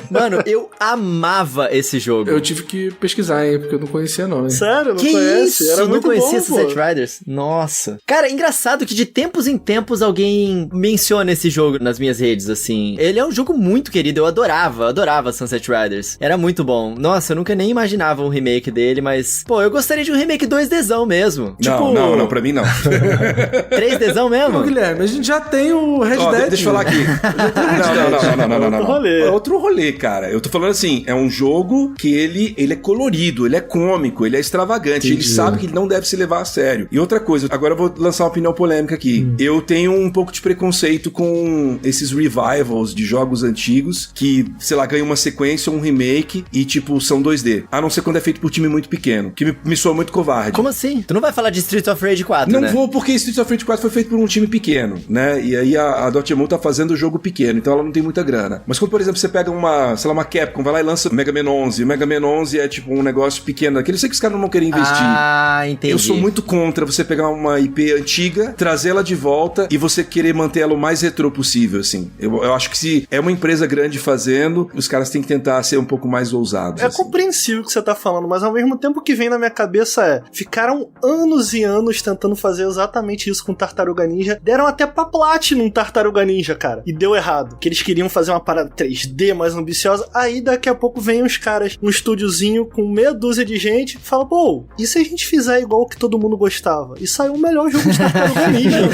[SPEAKER 1] Mano, eu amava esse jogo.
[SPEAKER 2] Eu tive que pesquisar, hein, porque eu não conhecia não, hein.
[SPEAKER 4] Sério? Não
[SPEAKER 1] que
[SPEAKER 4] conhece?
[SPEAKER 1] isso?
[SPEAKER 4] Era muito
[SPEAKER 1] não conhecia
[SPEAKER 4] bom,
[SPEAKER 1] Sunset Riders? Nossa. Cara, engraçado que de tempos em tempos alguém menciona esse jogo nas minhas redes, assim. Ele é um jogo muito querido, eu adorava Sunset Riders. Era muito bom. Nossa, eu nunca nem imaginava um remake dele, mas... Pô, eu gostaria de um remake 2Dzão mesmo.
[SPEAKER 3] Não, pra mim não.
[SPEAKER 1] 3Dzão mesmo?
[SPEAKER 2] Ô, Guilherme, a gente já tem o Red Dead.
[SPEAKER 3] Deixa eu falar aqui. Não.
[SPEAKER 4] Outro rolê.
[SPEAKER 3] É outro rolê, cara. Eu tô falando assim, é um jogo que ele é colorido, ele é cômico, ele é extravagante, ele sabe que ele não deve se levar a sério. E outra coisa, agora eu vou lançar uma opinião polêmica aqui. Eu tenho um pouco de preconceito com esses revivals de jogos antigos que, sei lá, ganham uma sequência ou um remake e, tipo, são 2D. A não ser quando é feito por time muito pequeno, que me soa muito covarde.
[SPEAKER 1] Como assim? Tu não vai falar de Streets of Rage 4,
[SPEAKER 3] Não
[SPEAKER 1] né?
[SPEAKER 3] vou, porque Streets of Rage 4 foi feito por um time pequeno, né? E aí a Dotemu tá fazendo o jogo pequeno, então ela não tem muita grana. Mas quando, por exemplo, você pega uma Capcom, vai lá e lança Mega Man 11. O Mega Man 11 é tipo um negócio pequeno daquele. Eu sei que os caras não vão querer investir.
[SPEAKER 1] Ah, entendi.
[SPEAKER 3] Eu sou muito contra você pegar uma IP antiga, trazer ela de volta e você querer manter ela o mais retrô possível, assim. Eu acho que se é uma empresa grande fazendo, os caras têm que tentar ser um pouco mais ousados.
[SPEAKER 4] É
[SPEAKER 3] assim.
[SPEAKER 4] compreensível o que você tá falando, mas ao mesmo tempo que vem na minha cabeça ficaram anos e anos tentando fazer exatamente isso com Tartaruga Ninja. Deram até pra Platinum Tartaruga Ninja, cara. E deu errado. Que eles queriam fazer uma parada 3D mais ambiciosa. Aí daqui a pouco vem os caras num estúdiozinho com meia dúzia de gente e fala, pô, e se a gente fizer igual o que todo mundo gostava? E saiu o melhor jogo de Tartaruga Ninja.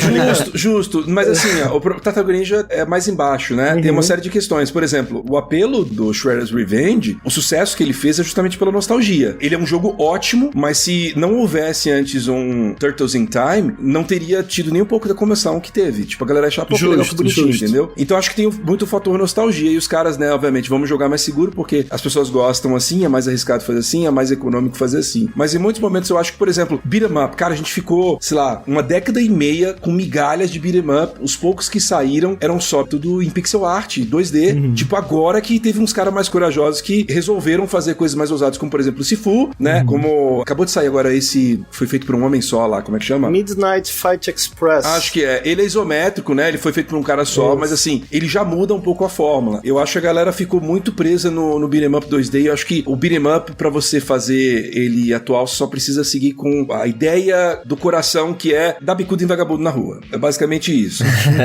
[SPEAKER 3] Justo. Mas assim, o Tartaruga Ninja é mais embaixo, né? Tem uma série de questões. Por exemplo, o apelo do Shredder's Revenge, o sucesso que ele fez é justamente pela nostalgia. Ele é um jogo ótimo, mas se não houvesse antes um Turtles in Time, não teria tido nem um pouco da comoção que teve. Tipo, a galera achava, pô, que legal, que bonitinho, entendeu? Então acho que tem muito fator nostalgia. E os caras, né, obviamente, vamos jogar mais seguro porque as pessoas gostam assim, é mais arriscado fazer assim, é mais econômico fazer assim. Mas em muitos momentos eu acho que, por exemplo, beat'em up, cara, a gente ficou, sei lá, uma década e meia com migalhas de beat'em up. Os poucos que saíram eram só tudo em pixel art, 2D. Tipo, agora que teve uns caras mais corajosos que resolveram fazer coisas mais ousadas, como, por exemplo, o Sifu, né? Como acabou de sair agora esse, foi feito por um homem só lá, como é que chama?
[SPEAKER 4] Midnight Fight Express.
[SPEAKER 3] Acho que é. Ele é isométrico, né? Ele foi feito por um cara só, mas assim, ele já muda um pouco a fórmula. Eu acho que a galera ficou muito presa no beat'em up 2D. Eu acho que o beat'em up, pra você fazer ele atual, só precisa seguir com a ideia do coração, que é dar bicuda em vagabundo na rua. É basicamente isso.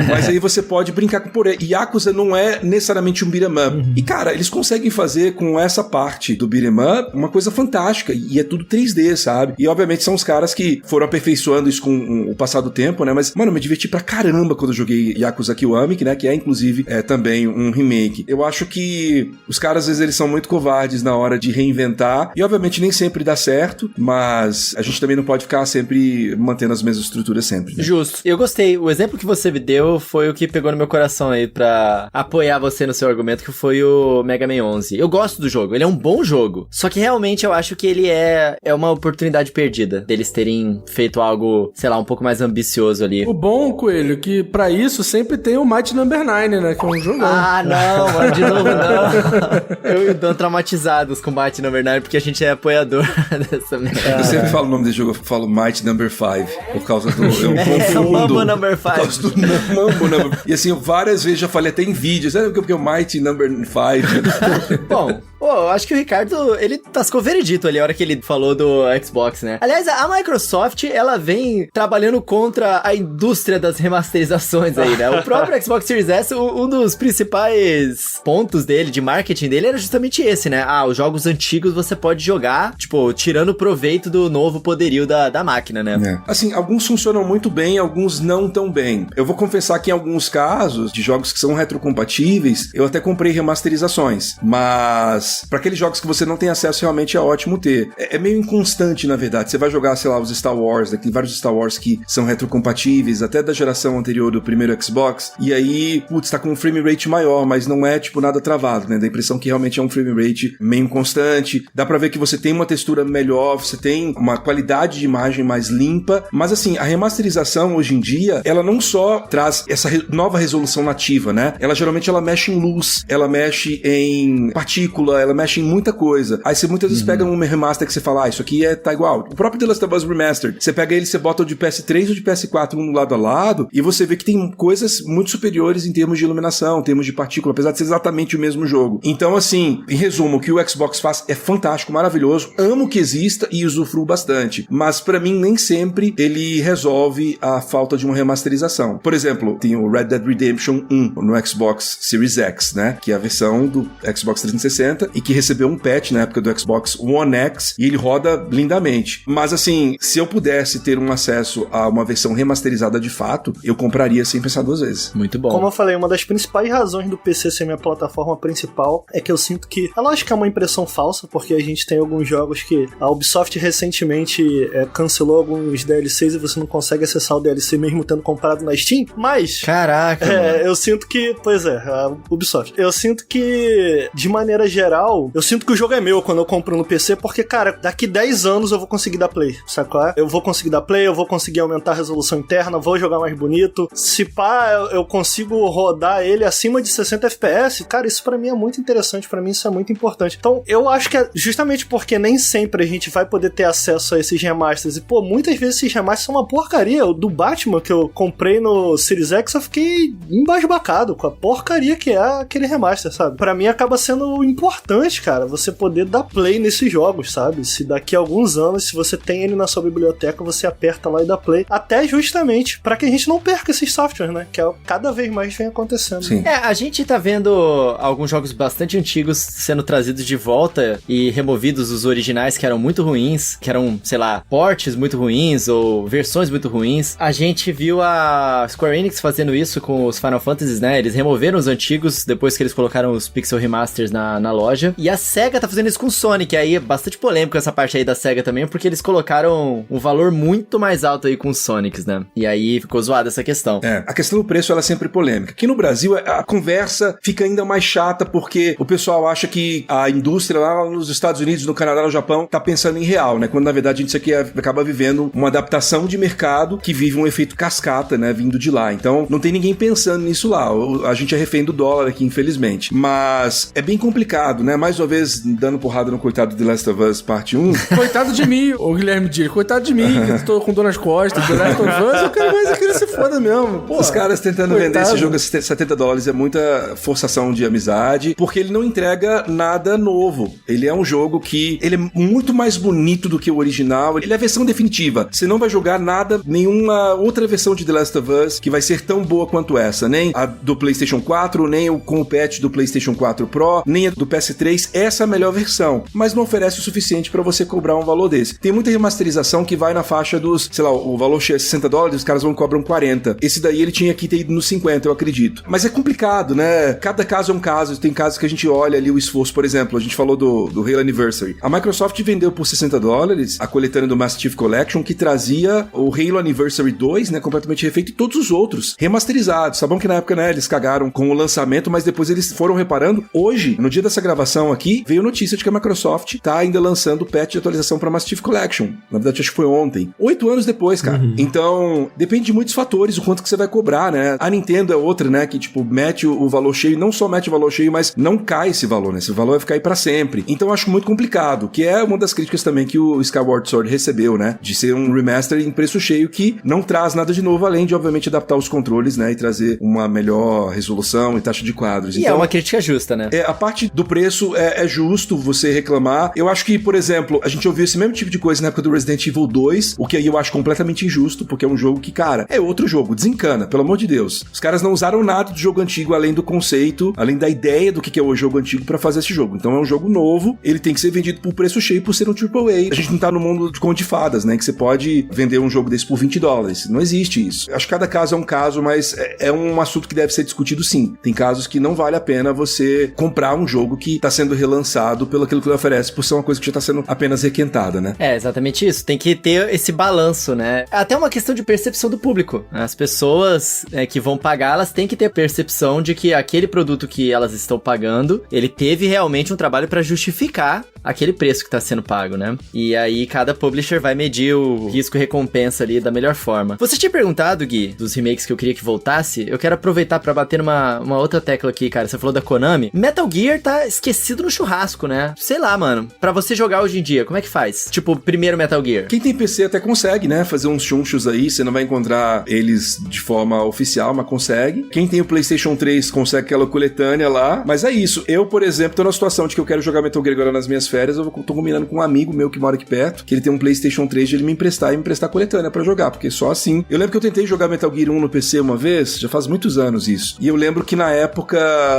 [SPEAKER 3] Mas aí você pode brincar com porém. Yakuza não é necessariamente um beat'em up. E cara, eles conseguem fazer com essa parte do beat'em up uma coisa fantástica. E é tudo 3D, sabe? E obviamente são os caras que foram aperfeiçoando isso com o passar do tempo, né? Mas, mano, eu me diverti pra caramba quando eu joguei Yakuza Kiwami, né? Que é, inclusive, também um remake. Eu acho que os caras, às vezes, eles são muito covardes na hora de reinventar. E, obviamente, nem sempre dá certo. Mas a gente também não pode ficar sempre mantendo as mesmas estruturas sempre, né?
[SPEAKER 1] Justo. Eu gostei. O exemplo que você me deu foi o que pegou no meu coração aí pra apoiar você no seu argumento, que foi o Mega Man 11. Eu gosto do jogo. Ele é um bom jogo. Só que, realmente, eu acho que ele é uma oportunidade perdida deles terem feito algo, sei lá, um pouco mais ambicioso ali.
[SPEAKER 2] O bom, Coelho, que pra isso sempre tem o Might Number 9, né? Que é um jogão.
[SPEAKER 1] Ah, não, mano, de novo não. Eu e o Dan traumatizados com Might Number 9 porque a gente é apoiador dessa merda.
[SPEAKER 3] Eu sempre falo o nome desse jogo, eu falo Might Number 5, por causa do... Eu confundo.
[SPEAKER 1] Mambo Number 5.
[SPEAKER 3] Por causa do Mambo Number... E assim, eu várias vezes já falei até em vídeos, porque o Might Number 5...
[SPEAKER 1] Bom, eu acho que o Ricardo, ele tascou veredito ali a hora que ele falou do Xbox, né? Aliás, a Microsoft, ela vem trabalhando contra a indústria das remasterizações aí, né? O próprio Xbox Series S, um dos principais pontos dele, de marketing dele, era justamente esse, né? Os jogos antigos você pode jogar, tipo, tirando proveito do novo poderio da máquina, né?
[SPEAKER 3] É. Assim, alguns funcionam muito bem, alguns não tão bem. Eu vou confessar que em alguns casos, de jogos que são retrocompatíveis, eu até comprei remasterizações, mas mas pra aqueles jogos que você não tem acesso, realmente é ótimo ter. É meio inconstante, na verdade. Você vai jogar, sei lá, os Star Wars, tem vários Star Wars que são retrocompatíveis, até da geração anterior do primeiro Xbox, e aí, putz, tá com um frame rate maior, mas não é, tipo, nada travado, né? Dá a impressão que realmente é um frame rate meio constante. Dá pra ver que você tem uma textura melhor, você tem uma qualidade de imagem mais limpa, mas assim, a remasterização hoje em dia, ela não só traz essa nova resolução nativa, né? Ela geralmente mexe em luz, ela mexe em partícula, ela mexe em muita coisa. Aí você muitas vezes pega um remaster que você fala, isso aqui tá igual. O próprio The Last of Us Remastered, você pega ele, você bota o de PS3 ou de PS4 um lado a lado, e você vê que tem coisas muito superiores em termos de iluminação, em termos de partícula, apesar de ser exatamente o mesmo jogo. Então, assim, em resumo, o que o Xbox faz é fantástico, maravilhoso, amo que exista e usufruo bastante, mas pra mim nem sempre ele resolve a falta de uma remasterização. Por exemplo, tem o Red Dead Redemption 1 no Xbox Series X, né, que é a versão do Xbox 360 e que recebeu um patch na época do Xbox One X e ele roda lindamente. Mas assim, se eu pudesse ter um acesso a uma versão remasterizada de fato, eu compraria sem pensar duas vezes.
[SPEAKER 1] Muito bom.
[SPEAKER 4] Como eu falei, uma das principais razões do PC ser minha plataforma principal é que eu sinto que, é lógico que é uma impressão falsa, porque a gente tem alguns jogos que a Ubisoft recentemente cancelou alguns DLCs e você não consegue acessar o DLC mesmo tendo comprado na Steam, mas...
[SPEAKER 1] Caraca,
[SPEAKER 4] eu sinto que... Pois é, a Ubisoft. Eu sinto que, de maneira geral, eu sinto que o jogo é meu quando eu compro no PC, porque, cara, daqui 10 anos eu vou conseguir dar play, sacou? Eu vou conseguir dar play, eu vou conseguir aumentar a resolução interna, vou jogar mais bonito. Se pá, eu consigo rodar ele acima de 60 FPS, cara, isso pra mim é muito interessante, pra mim isso é muito importante. Então, eu acho que é justamente porque nem sempre a gente vai poder ter acesso a esses remasters, e pô, muitas vezes esses remasters são uma porcaria. O do Batman que eu comprei no Series X, eu fiquei embasbacado com a porcaria que é aquele remaster, sabe? Pra mim acaba sendo importante, cara, você poder dar play nesses jogos, sabe? Se daqui a alguns anos, se você tem ele na sua biblioteca, você aperta lá e dá play, até justamente pra que a gente não perca esses softwares, né? Que é cada vez mais vem acontecendo.
[SPEAKER 3] Sim.
[SPEAKER 1] A gente tá vendo alguns jogos bastante antigos sendo trazidos de volta e removidos os originais que eram muito ruins, que eram, sei lá, ports muito ruins ou versões muito ruins. A gente viu a Square Enix fazendo isso com os Final Fantasies, né? Eles removeram os antigos depois que eles colocaram os Pixel Remasters na loja. E a SEGA tá fazendo isso com o Sonic, aí é bastante polêmico essa parte aí da SEGA também, porque eles colocaram um valor muito mais alto aí com os Sonics, né? E aí ficou zoada essa questão.
[SPEAKER 3] A questão do preço ela é sempre polêmica. Aqui no Brasil a conversa fica ainda mais chata porque o pessoal acha que a indústria lá nos Estados Unidos, no Canadá, no Japão, tá pensando em real, né? Quando na verdade a gente aqui acaba vivendo uma adaptação de mercado que vive um efeito cascata, né? Vindo de lá. Então não tem ninguém pensando nisso lá. A gente é refém do dólar aqui, infelizmente. Mas é bem complicado, né? Mais uma vez, dando porrada no coitado de The Last of Us parte 1.
[SPEAKER 2] Coitado de mim, ô Guilherme Dias. Coitado de mim, que eu tô com dor nas costas. The Last of Us, eu quero mais que ele se foda mesmo. Pô,
[SPEAKER 3] os caras tentando vender esse jogo a $70 é muita forçação de amizade, porque ele não entrega nada novo. Ele é um jogo que ele é muito mais bonito do que o original. Ele é a versão definitiva. Você não vai jogar nada, nenhuma outra versão de The Last of Us que vai ser tão boa quanto essa. Nem a do PlayStation 4, nem com o patch do PlayStation 4 Pro, nem a do PS3. Essa é a melhor versão. Mas não oferece o suficiente pra você cobrar um valor desse. Tem muita remasterização que vai na faixa dos, sei lá, o valor é $60, os caras cobram 40. Esse daí ele tinha que ter ido nos 50, eu acredito. Mas é complicado, né? Cada caso é um caso. Tem casos que a gente olha ali o esforço. Por exemplo, a gente falou do Halo Anniversary. A Microsoft vendeu por $60 a coletânea do Master Chief Collection, que trazia o Halo Anniversary 2, né? Completamente refeito, e todos os outros remasterizados. Sabão que na época, né? Eles cagaram com o lançamento, mas depois eles foram reparando. Hoje, no dia dessa gravação aqui, veio notícia de que a Microsoft tá ainda lançando o patch de atualização pra Master Chief Collection. Na verdade, acho que foi ontem. 8 anos depois, cara. Então, depende de muitos fatores o quanto que você vai cobrar, né? A Nintendo é outra, né? Que, tipo, mete o valor cheio, não só mete o valor cheio, mas não cai esse valor, né? Esse valor vai ficar aí pra sempre. Então, eu acho muito complicado, que é uma das críticas também que o Skyward Sword recebeu, né? De ser um remaster em preço cheio que não traz nada de novo, além de, obviamente, adaptar os controles, né? E trazer uma melhor resolução e taxa de quadros.
[SPEAKER 1] E então, é uma crítica justa, né?
[SPEAKER 3] A parte do preço é justo você reclamar. Eu acho que, por exemplo, a gente ouviu esse mesmo tipo de coisa na época do Resident Evil 2, o que aí eu acho completamente injusto, porque é um jogo que, cara, é outro jogo, desencana, pelo amor de Deus. Os caras não usaram nada do jogo antigo, além do conceito, além da ideia do que é o jogo antigo pra fazer esse jogo. Então é um jogo novo, ele tem que ser vendido por preço cheio por ser um AAA. A gente não tá no mundo de conto de fadas, né, que você pode vender um jogo desse por $20. Não existe isso. Acho que cada caso é um caso, mas é um assunto que deve ser discutido sim. Tem casos que não vale a pena você comprar um jogo que tá sendo relançado pelo aquilo que ele oferece, por ser uma coisa que já tá sendo apenas requentada, né?
[SPEAKER 1] É, exatamente isso. Tem que ter esse balanço, né? Até uma questão de percepção do público. As pessoas que vão pagar, elas têm que ter a percepção de que aquele produto que elas estão pagando, ele teve realmente um trabalho pra justificar aquele preço que tá sendo pago, né? E aí cada publisher vai medir o risco e recompensa ali da melhor forma. Você tinha perguntado, Gui, dos remakes que eu queria que voltasse. Eu quero aproveitar pra bater uma outra tecla aqui, cara. Você falou da Konami. Metal Gear tá esquecido no churrasco, né? Sei lá, mano. Pra você jogar hoje em dia, como é que faz? Tipo, primeiro Metal Gear.
[SPEAKER 3] Quem tem PC até consegue, né? Fazer uns chunchos aí. Você não vai encontrar eles de forma oficial, mas consegue. Quem tem o PlayStation 3 consegue aquela coletânea lá. Mas é isso. Eu, por exemplo, tô na situação de que eu quero jogar Metal Gear agora nas minhas férias. Eu tô combinando com um amigo meu que mora aqui perto, que ele tem um PlayStation 3 de ele me emprestar a coletânea pra jogar, porque só assim. Eu lembro que eu tentei jogar Metal Gear 1 no PC uma vez, já faz muitos anos isso. E eu lembro que na época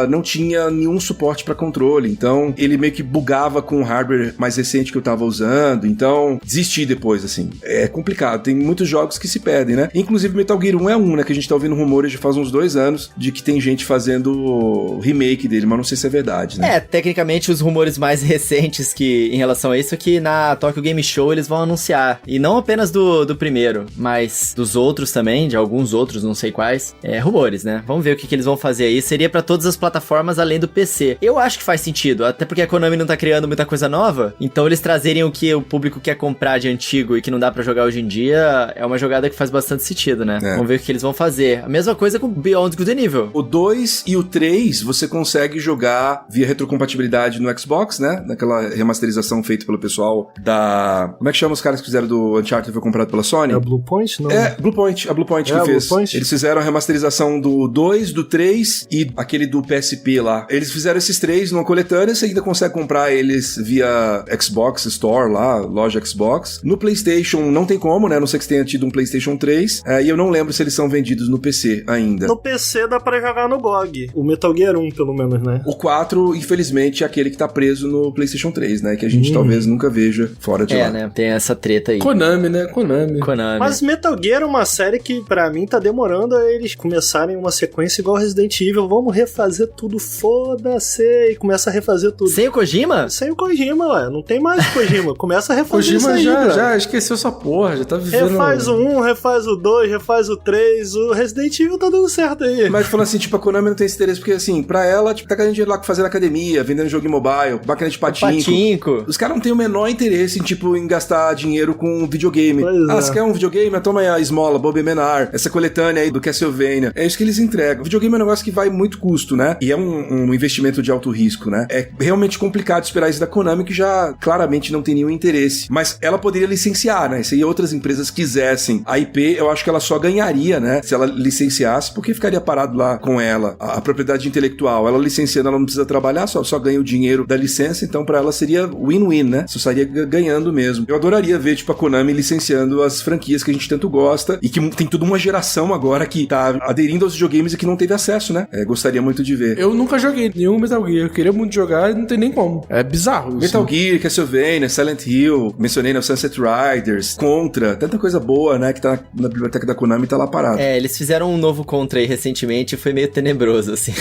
[SPEAKER 3] não tinha nenhum suporte pra controle, então ele meio que bugava com o hardware mais recente que eu tava usando, então desisti depois, assim. É complicado, tem muitos jogos que se perdem, né? Inclusive Metal Gear 1 é um, né, que a gente tá ouvindo rumores já faz uns 2 anos de que tem gente fazendo remake dele, mas não sei se é verdade, né?
[SPEAKER 1] É, tecnicamente os rumores mais recentes que em relação a isso é que na Tokyo Game Show eles vão anunciar, e não apenas do primeiro, mas dos outros também, de alguns outros, não sei quais, rumores, né? Vamos ver o que eles vão fazer aí. Seria pra todas as plataformas além do PC. Eu acho que faz sentido, até porque a Konami não tá criando muita coisa nova, então eles trazerem o que o público quer comprar de antigo e que não dá pra jogar hoje em dia, é uma jogada que faz bastante sentido, né?
[SPEAKER 3] É.
[SPEAKER 1] Vamos ver o que eles vão fazer. A mesma coisa com Beyond Good and Evil.
[SPEAKER 3] O 2 e o 3 você consegue jogar via retrocompatibilidade no Xbox, né? Naquela remasterização feita pelo pessoal da... Como é que chama os caras que fizeram do Uncharted, foi comprado pela Sony?
[SPEAKER 4] É a Bluepoint? Não.
[SPEAKER 3] É, Bluepoint, a Bluepoint que fez.
[SPEAKER 4] Bluepoint?
[SPEAKER 3] Eles fizeram a remasterização do 2, do 3 e aquele do PSP lá. Eles fizeram esses 3 numa coletânea, você ainda consegue comprar eles via Xbox Store lá, loja Xbox. No PlayStation não tem como, né? A não sei que você tenha tido um PlayStation 3. E eu não lembro se eles são vendidos no PC ainda.
[SPEAKER 4] No PC dá pra jogar no GOG. O Metal Gear 1, pelo menos, né?
[SPEAKER 3] O 4, infelizmente, é aquele que tá preso no PlayStation 3, né? Que a gente talvez nunca veja fora de lá.
[SPEAKER 1] Né? Tem essa treta aí.
[SPEAKER 2] Konami, né? Konami.
[SPEAKER 4] Mas Metal Gear é uma série que, pra mim, tá demorando a eles começarem uma sequência igual Resident Evil. Vamos refazer tudo, foda-se. E começa a refazer tudo.
[SPEAKER 1] Sem o Kojima?
[SPEAKER 4] Sem o Kojima, ué. Não tem mais o Kojima. Começa a refazer isso aí,
[SPEAKER 2] já esqueceu essa porra, já tá vivendo...
[SPEAKER 4] Refaz o 1, refaz o 2, refaz o 3. O Resident Evil tá dando certo aí.
[SPEAKER 3] Mas falando assim, tipo, a Konami não tem esse interesse, porque assim, pra ela, tipo, tá ganhando dinheiro lá fazendo academia, vendendo jogo em mobile, máquina de patinco. Os caras não têm o menor interesse em, tipo, em gastar dinheiro com videogame. Você quer um videogame? Toma aí a esmola, Bobby Menar, essa coletânea aí do Castlevania. É isso que eles entregam. Videogame é um negócio que vai muito custo, né? E é um investimento de alto risco, né? É realmente complicado esperar isso da Konami, que já claramente não tem nenhum interesse. Mas ela poderia licenciar, né? Se outras empresas quisessem a IP, eu acho que ela só ganharia, né? Se ela licenciasse, porque ficaria parado lá com ela. A propriedade intelectual, ela licenciando, ela não precisa trabalhar, só ganha o dinheiro da licença, então pra ela seria win-win, né? Só estaria ganhando mesmo. Eu adoraria ver, tipo, a Konami licenciando as franquias que a gente tanto gosta e que tem toda uma geração agora que tá aderindo aos videogames e que não teve acesso, né? Gostaria muito de ver.
[SPEAKER 2] Eu nunca joguei nenhum Metal Gear. Eu queria muito jogar e não tem nem como. É bizarro isso.
[SPEAKER 3] Metal Gear, Castlevania, Silent Hill, mencionei, né, Sunset Riders, Contra, tanta coisa boa, né, que tá na biblioteca da Konami e tá lá parado.
[SPEAKER 1] Eles fizeram um novo Contra aí recentemente e foi meio tenebroso, assim.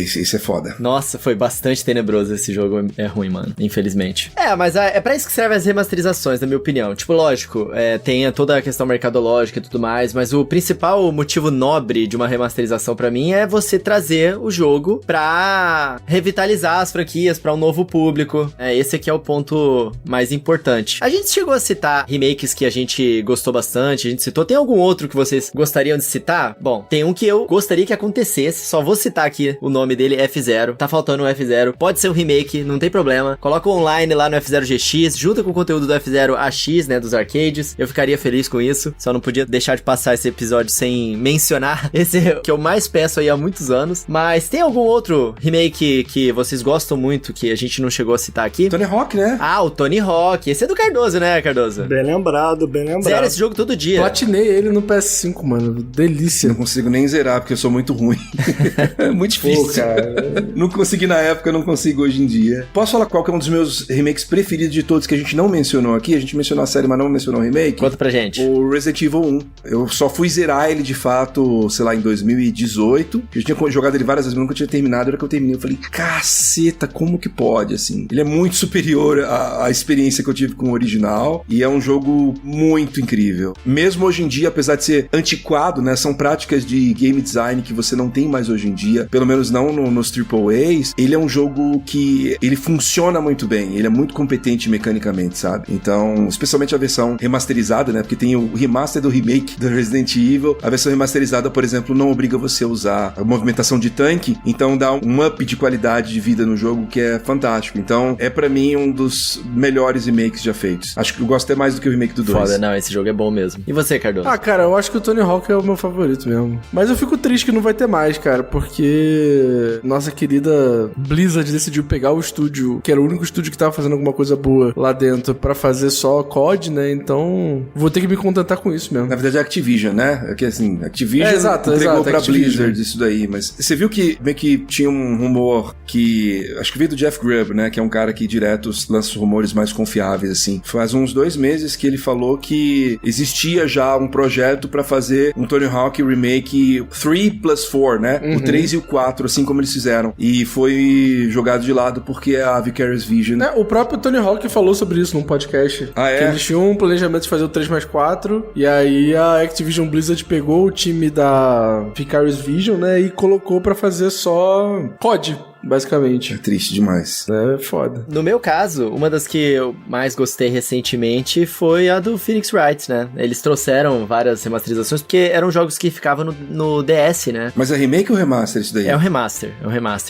[SPEAKER 3] Isso é foda.
[SPEAKER 1] Nossa, foi bastante tenebroso esse jogo. É ruim, mano, infelizmente. Mas é pra isso que servem as remasterizações, na minha opinião. Tipo, lógico, tem toda a questão mercadológica e tudo mais, mas o principal motivo nobre de uma remasterização pra mim é você trazer o jogo pra revitalizar as franquias pra um novo público. Esse aqui é o ponto mais importante. A gente chegou a citar remakes que a gente gostou bastante, a gente citou. Tem algum outro que vocês gostariam de citar? Bom, tem um que eu gostaria que acontecesse, só vou citar aqui o nome dele, F0. Tá faltando um F0, pode ser um remake, não tem problema. Coloca online lá no F0 GX, junta com o conteúdo do F0 AX, né, dos arcades. Eu ficaria feliz com isso, só não podia deixar de passar esse episódio sem mencionar esse que eu mais peço aí há muitos anos. Mas tem algum outro remake que vocês gostam muito, que a gente não chegou a citar aqui?
[SPEAKER 3] Tony Hawk, né?
[SPEAKER 1] O Tony Hawk. Esse é do Cardoso, né, Cardoso?
[SPEAKER 4] Bem lembrado, bem lembrado.
[SPEAKER 1] Zero esse jogo todo dia.
[SPEAKER 2] Platinei ele no PS5, mano. Delícia.
[SPEAKER 3] Não consigo nem zerar, porque eu sou muito ruim. É muito difícil.
[SPEAKER 2] Pô, cara.
[SPEAKER 3] Não consegui na época, não consigo hoje em dia. Posso falar qual que é um dos meus remakes preferidos de todos que a gente não mencionou aqui? A gente mencionou a série, mas não mencionou o remake.
[SPEAKER 1] Conta pra gente.
[SPEAKER 3] O Resident Evil 1. Eu só fui zerar ele, de fato, sei lá, em 2018. Eu tinha jogado ele várias vezes, mas nunca tinha terminado. Na hora que eu terminei, eu falei, cacete, caceta, como que pode, assim? Ele é muito superior à experiência que eu tive com o original e é um jogo muito incrível. Mesmo hoje em dia, apesar de ser antiquado, né, são práticas de game design que você não tem mais hoje em dia, pelo menos não nos AAAs, ele é um jogo que ele funciona muito bem, ele é muito competente mecanicamente, sabe? Então, especialmente a versão remasterizada, né, porque tem o remaster do remake do Resident Evil, a versão remasterizada, por exemplo, não obriga você a usar a movimentação de tanque, então dá um up de qualidade de vida no jogo que é fantástico. Então, é pra mim um dos melhores remakes já feitos. Acho que eu gosto até mais do que o remake do 2.
[SPEAKER 1] Foda, não, esse jogo é bom mesmo. E você, Cardoso?
[SPEAKER 2] Ah, cara, eu acho que o Tony Hawk é o meu favorito mesmo. Mas eu fico triste que não vai ter mais, cara, porque nossa querida Blizzard decidiu pegar o estúdio, que era o único estúdio que tava fazendo alguma coisa boa lá dentro, pra fazer só COD, né? Então, vou ter que me contentar com isso mesmo.
[SPEAKER 3] Na verdade é Activision, né? É que assim, Activision
[SPEAKER 2] exato,
[SPEAKER 3] entregou pra
[SPEAKER 2] Activision.
[SPEAKER 3] Blizzard isso daí, mas você viu que meio que tinha um rumor que, acho que veio do Jeff Grubb, né? Que é um cara que direto lança rumores mais confiáveis, assim. Faz uns 2 meses que ele falou que existia já um projeto pra fazer um Tony Hawk Remake 3+4, né? O 3 e o 4, assim como eles fizeram. E foi jogado de lado porque a Vicarious Vision...
[SPEAKER 2] O próprio Tony Hawk falou sobre isso num podcast.
[SPEAKER 3] Ah, é?
[SPEAKER 2] Que eles tinham um planejamento de fazer o 3+4, e aí a Activision Blizzard pegou o time da Vicarious Vision, né, e colocou pra fazer só COD, basicamente.
[SPEAKER 3] É triste demais.
[SPEAKER 2] É foda.
[SPEAKER 1] No meu caso, uma das que eu mais gostei recentemente foi a do Phoenix Wright, né? Eles trouxeram várias remasterizações, porque eram jogos que ficavam no DS, né?
[SPEAKER 3] Mas é remake ou remaster isso daí?
[SPEAKER 1] É um remaster.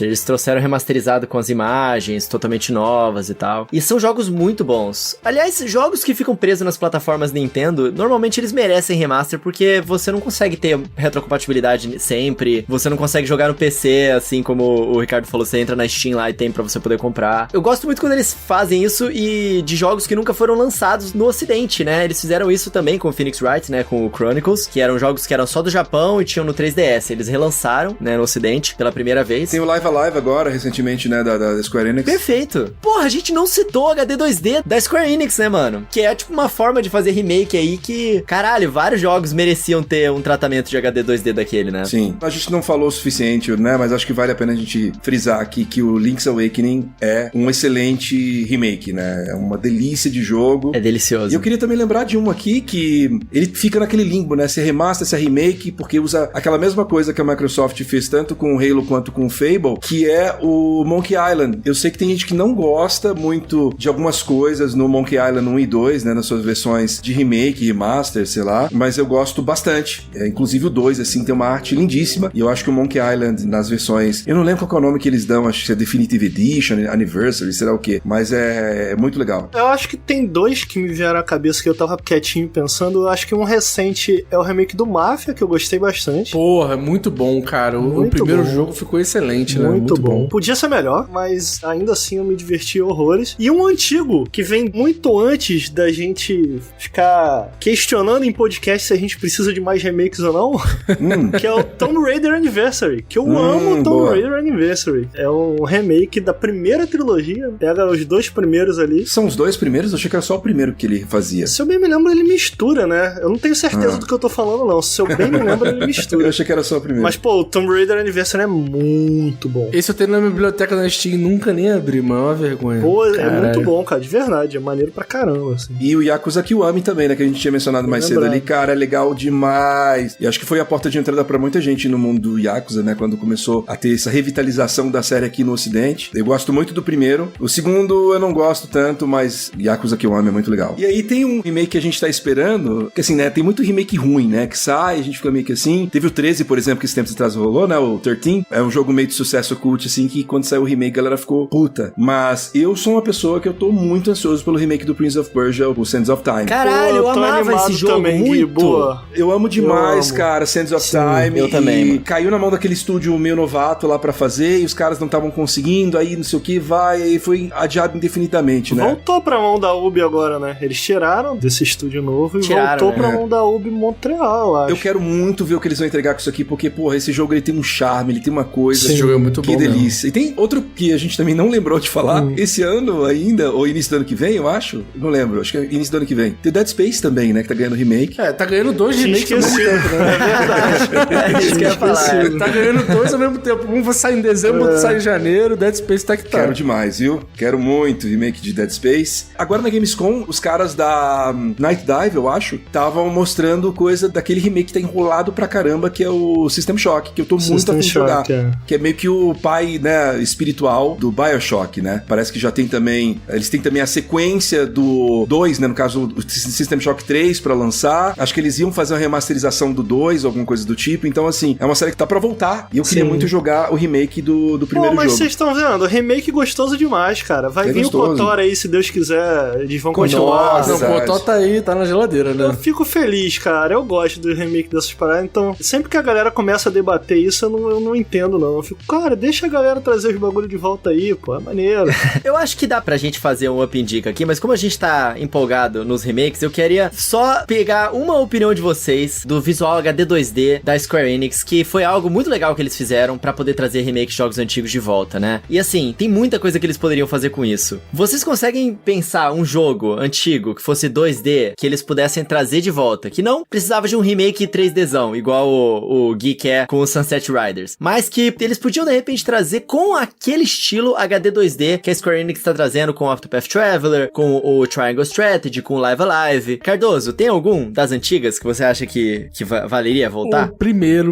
[SPEAKER 1] Eles trouxeram remasterizado com as imagens totalmente novas e tal. E são jogos muito bons. Aliás, jogos que ficam presos nas plataformas Nintendo, normalmente eles merecem remaster, porque você não consegue ter retrocompatibilidade sempre, você não consegue jogar no PC, assim como o Ricardo falou, você entra na Steam lá e tem pra você poder comprar. Eu gosto muito quando eles fazem isso e de jogos que nunca foram lançados no ocidente, né? Eles fizeram isso também com o Phoenix Wright, né? Com o Chronicles, que eram jogos que eram só do Japão e tinham no 3DS. Eles relançaram, né, no ocidente pela primeira vez.
[SPEAKER 3] Tem o Live Alive agora, recentemente, né, da Square Enix.
[SPEAKER 1] Perfeito. Porra, a gente não citou HD 2D da Square Enix, né, mano? Que é tipo uma forma de fazer remake aí que, caralho, vários jogos mereciam ter um tratamento de HD 2D daquele, né?
[SPEAKER 3] Sim. A gente não falou o suficiente, né, mas acho que vale a pena a gente frisar aqui que o Link's Awakening é um excelente remake, né? É uma delícia de jogo.
[SPEAKER 1] É delicioso.
[SPEAKER 3] E eu queria também lembrar de um aqui que ele fica naquele limbo, né? Se remaster, se remake, porque usa aquela mesma coisa que a Microsoft fez tanto com o Halo quanto com o Fable, que é o Monkey Island. Eu sei que tem gente que não gosta muito de algumas coisas no Monkey Island 1 e 2, né? Nas suas versões de remake, remaster, sei lá, mas eu gosto bastante. Inclusive o 2, assim, tem uma arte lindíssima, e eu acho que o Monkey Island, nas versões... Eu não lembro qual é o nome que eles dão, acho que é Definitive Edition, Anniversary, sei lá o quê, mas é muito legal.
[SPEAKER 4] Eu acho que tem 2 que me vieram à cabeça que eu tava quietinho pensando. Eu acho que um recente é o remake do Mafia, que eu gostei bastante.
[SPEAKER 2] Porra, muito bom, cara. O primeiro jogo ficou excelente, né?
[SPEAKER 4] Muito bom. Podia ser melhor, mas ainda assim eu me diverti horrores. E um antigo, que vem muito antes da gente ficar questionando em podcast se a gente precisa de mais remakes ou não, que é o Tomb Raider Anniversary, que eu amo Tomb Raider Anniversary. É um remake da primeira trilogia, pega os 2 primeiros ali.
[SPEAKER 3] São os 2 primeiros? Eu achei que era só o primeiro que ele fazia.
[SPEAKER 4] Se eu bem me lembro, ele mistura, né? Eu não tenho certeza do que eu tô falando, não. Se eu bem me lembro, ele mistura.
[SPEAKER 3] Eu achei que era só o primeiro.
[SPEAKER 4] Mas, pô, o Tomb Raider Anniversary é muito bom.
[SPEAKER 2] Esse eu tenho na minha biblioteca da Steam, nunca nem abri, mano, é uma vergonha.
[SPEAKER 4] Pô,
[SPEAKER 2] Caralho.
[SPEAKER 4] É muito bom, cara, de verdade. É maneiro pra caramba, assim.
[SPEAKER 3] E o Yakuza Kiwami também, né? Que a gente tinha mencionado mais cedo ali. Cara, é legal demais. E acho que foi a porta de entrada pra muita gente no mundo do Yakuza, né? Quando começou a ter essa revitalização da série aqui no ocidente. Eu gosto muito do primeiro. O segundo eu não gosto tanto, mas Yakuza Kiwami é muito legal. E aí tem um remake que a gente tá esperando, que assim, né? Tem muito remake ruim, né? Que sai, a gente fica meio que assim. Teve o 13, por exemplo, que esse tempo atrás rolou, né? O 13. É um jogo meio de sucesso cult, assim, que quando saiu o remake, a galera ficou puta. Mas eu sou uma pessoa que eu tô muito ansioso pelo remake do Prince of Persia, o Sands of Time.
[SPEAKER 1] Caralho, eu amava esse jogo
[SPEAKER 4] também,
[SPEAKER 1] muito.
[SPEAKER 4] Boa.
[SPEAKER 3] Eu amo demais, cara, Sands of Time.
[SPEAKER 1] Eu também, mano.
[SPEAKER 3] Caiu na mão daquele estúdio meio novato lá pra fazer, e os caras não estavam conseguindo, aí não sei o que, e foi adiado indefinidamente, né?
[SPEAKER 4] Voltou pra mão da Ubi agora, né? Eles tiraram desse estúdio novo e voltou pra mão da Ubi Montreal, eu acho.
[SPEAKER 3] Eu quero muito ver o que eles vão entregar com isso aqui, porque, porra, esse jogo ele tem um charme, ele tem uma coisa.
[SPEAKER 2] Esse jogo é muito bom.
[SPEAKER 3] Que delícia. E tem outro que a gente também não lembrou de falar, esse ano ainda, ou início do ano que vem, eu acho. Não lembro, acho que é início do ano que vem. Tem Dead Space também, né? Que tá ganhando remake.
[SPEAKER 2] Tá ganhando 2 remakes ao mesmo tempo, né?
[SPEAKER 4] É verdade.
[SPEAKER 1] É isso que eu ia falar.
[SPEAKER 2] Tá ganhando 2 ao mesmo tempo. Um vai sair em dezembro, outro sai em janeiro, Dead Space tá que tá.
[SPEAKER 3] Quero demais, viu? Quero muito remake de Dead Space. Agora na Gamescom, os caras da Night Dive, eu acho, estavam mostrando coisa daquele remake que tá enrolado pra caramba, que é o System Shock, que eu tô muito a fim de jogar. Que é meio que o pai, né, espiritual do BioShock, né? Parece que já tem também... Eles têm também a sequência do 2, né? No caso, o System Shock 3 pra lançar. Acho que eles iam fazer uma remasterização do 2, alguma coisa do tipo. Então, assim, é uma série que tá pra voltar. E eu queria muito jogar o remake do primeiro
[SPEAKER 4] mas
[SPEAKER 3] jogo.
[SPEAKER 4] Vocês estão vendo? Remake gostoso demais, cara. Vai vir
[SPEAKER 3] gostoso.
[SPEAKER 4] o KOTOR aí, se Deus quiser. Eles vão continuar.
[SPEAKER 2] Não, o KOTOR tá aí, tá na geladeira, né?
[SPEAKER 4] Eu fico feliz, cara. Eu gosto do remake dessas paradas. Então, sempre que a galera começa a debater isso, eu não entendo, não. Eu fico, cara, deixa a galera trazer os bagulho de volta aí, pô. É maneiro.
[SPEAKER 1] Eu acho que dá pra gente fazer um Up Indica aqui, mas como a gente tá empolgado nos remakes, eu queria só pegar uma opinião de vocês do visual HD 2D da Square Enix, que foi algo muito legal que eles fizeram pra poder trazer remakes de jogos antigos de volta, né? E assim, tem muita coisa que eles poderiam fazer com isso. Vocês conseguem pensar um jogo antigo que fosse 2D, que eles pudessem trazer de volta, que não precisava de um remake 3Dzão, igual o Gui quer com o Sunset Riders, mas que eles podiam de repente trazer com aquele estilo HD 2D que a Square Enix tá trazendo com o Octopath Traveler, com o Triangle Strategy, com o Live Alive. Cardoso, tem algum das antigas que você acha que valeria voltar?
[SPEAKER 2] O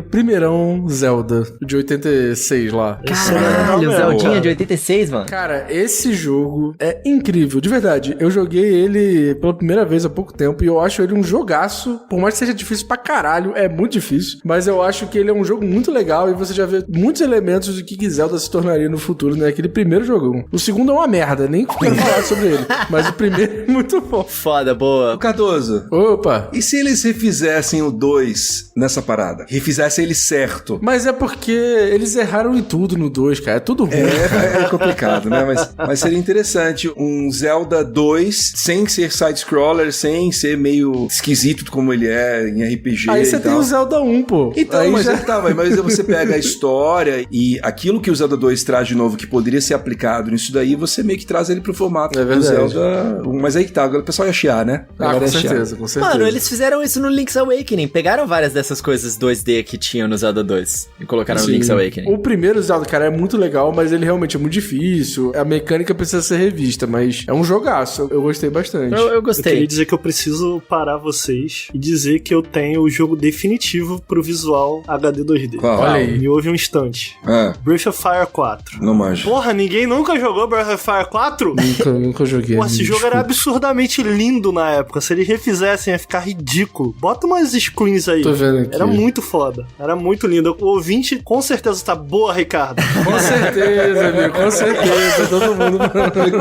[SPEAKER 2] primeirão Zelda, de 86 lá.
[SPEAKER 1] Caralho, o Zeldinha de 86, mano.
[SPEAKER 2] Cara, esse jogo é incrível, de verdade. Eu joguei ele pela primeira vez há pouco tempo e eu acho ele um jogaço. Por mais que seja difícil pra caralho, é muito difícil, mas eu acho que ele é um jogo muito legal e você já vê muitos elementos do que Zelda se tornaria no futuro, né? Aquele primeiro jogo. O segundo é uma merda, nem quero falar sobre ele, mas o primeiro é muito bom.
[SPEAKER 1] Foda, boa.
[SPEAKER 3] Cardoso.
[SPEAKER 2] Opa!
[SPEAKER 3] E se eles refizessem o 2 nessa parada? Refizessem ele certo?
[SPEAKER 2] Mas é porque eles erraram em tudo no 2, cara. É tudo ruim.
[SPEAKER 3] É complicado, né? Mas seria interessante um Zelda 2 sem ser side-scroller, sem ser meio esquisito como ele é em RPG.
[SPEAKER 2] Aí você tem o Zelda 1, pô.
[SPEAKER 3] Então,
[SPEAKER 2] aí
[SPEAKER 3] mas
[SPEAKER 2] já...
[SPEAKER 3] mas você pega a história e aquilo que o Zelda 2 traz de novo, que poderia ser aplicado nisso daí, você meio que traz ele pro formato do Zelda 1. Mas aí que tá, agora o pessoal ia chiar, né?
[SPEAKER 2] Com certeza.
[SPEAKER 1] Mano, eles fizeram isso no Link's Awakening. Pegaram várias dessas coisas 2D que tinham no Zelda 2 e colocaram no Link's Awakening.
[SPEAKER 2] O primeiro Zelda, cara, é muito legal, mas ele realmente é muito difícil. A mecânica precisa ser revista, mas é um jogaço. Eu gostei bastante.
[SPEAKER 1] Eu gostei.
[SPEAKER 4] Eu queria dizer que eu preciso parar vocês e dizer que eu tenho o jogo definitivo pro visual HD 2D.
[SPEAKER 3] Olha
[SPEAKER 2] aí.
[SPEAKER 4] Me ouve um instante. Breath of Fire 4.
[SPEAKER 3] Não manjo.
[SPEAKER 4] Porra, ninguém nunca jogou Breath of Fire 4?
[SPEAKER 2] Nunca joguei.
[SPEAKER 4] Pô, esse jogo era absurdamente lindo na época. Se eles refizessem, ia ficar ridículo. Bota umas screens aí.
[SPEAKER 2] Tô vendo aqui.
[SPEAKER 4] Era muito foda. Era muito lindo. O ouvinte com certeza tá boa, Ricardo.
[SPEAKER 2] Com certeza, amigo. Com certeza. Todo mundo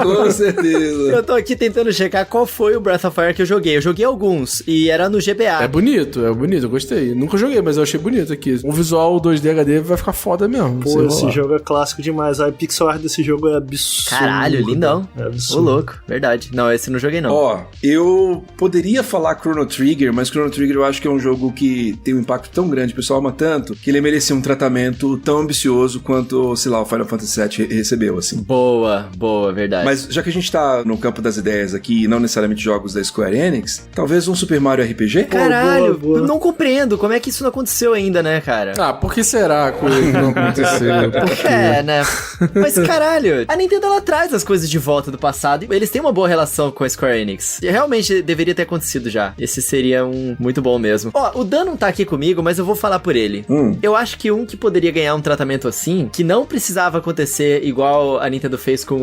[SPEAKER 3] Com certeza.
[SPEAKER 1] Eu tô aqui tentando checar qual foi o Breath of Fire que eu joguei. Eu joguei alguns e era no GBA.
[SPEAKER 2] É bonito, eu gostei. Nunca joguei, mas eu achei bonito aqui. O visual 2D HD vai ficar foda mesmo.
[SPEAKER 4] Pô, esse jogo é clássico demais. A pixel art desse jogo é absurdo.
[SPEAKER 1] Caralho, lindão.
[SPEAKER 4] É absurdo.
[SPEAKER 1] Ô, louco. Verdade. Não, esse não joguei não.
[SPEAKER 3] Ó, eu poderia falar Chrono Trigger, mas Chrono Trigger eu acho que é um jogo que tem um impacto tão grande, o pessoal ama tanto, que ele merecia um tratamento tão ambicioso quanto, sei lá, o Final Fantasy VII recebeu, assim.
[SPEAKER 1] Boa, verdade.
[SPEAKER 3] Mas já que a gente tá no campo das ideias aqui, e não necessariamente jogos da Square Enix, talvez um Super Mario RPG?
[SPEAKER 1] Caralho,
[SPEAKER 4] boa.
[SPEAKER 1] eu não compreendo como é que isso não aconteceu ainda, né, cara?
[SPEAKER 2] Ah, por que será que não aconteceu? Por quê?
[SPEAKER 1] É, né? Mas caralho, a Nintendo ela traz as coisas de volta do passado e eles têm uma boa relação com a Square Enix. E realmente deveria ter acontecido já. Esse seria um muito bom mesmo. Ó, o Dan não tá aqui comigo, mas eu vou falar por ele. Eu acho que um que poderia ganhar um tratamento assim, que não precisava acontecer igual a Nintendo fez com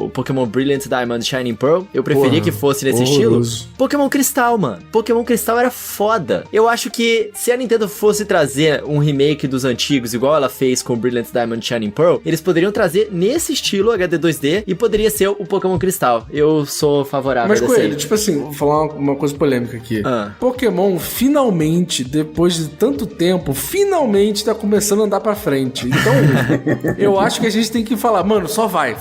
[SPEAKER 1] o Pokémon Brilliant Diamond Shining Pearl. Eu preferia que fosse nesse estilo. Pokémon Cristal, mano. Pokémon Cristal era foda. Eu acho que se a Nintendo fosse trazer um remake dos antigos, igual ela fez com o Brilliant Diamond Shining Pearl, eles poderiam trazer nesse estilo HD 2D e poderia ser o Pokémon Cristal. Eu sou favorável
[SPEAKER 2] Mas,
[SPEAKER 1] dessa
[SPEAKER 2] Coelho,
[SPEAKER 1] aí.
[SPEAKER 2] tipo assim, vou falar uma coisa polêmica aqui. Pokémon, finalmente, depois de tanto tempo, finalmente tá começando a andar pra frente. Então, eu acho que a gente tem que falar, mano, só vai.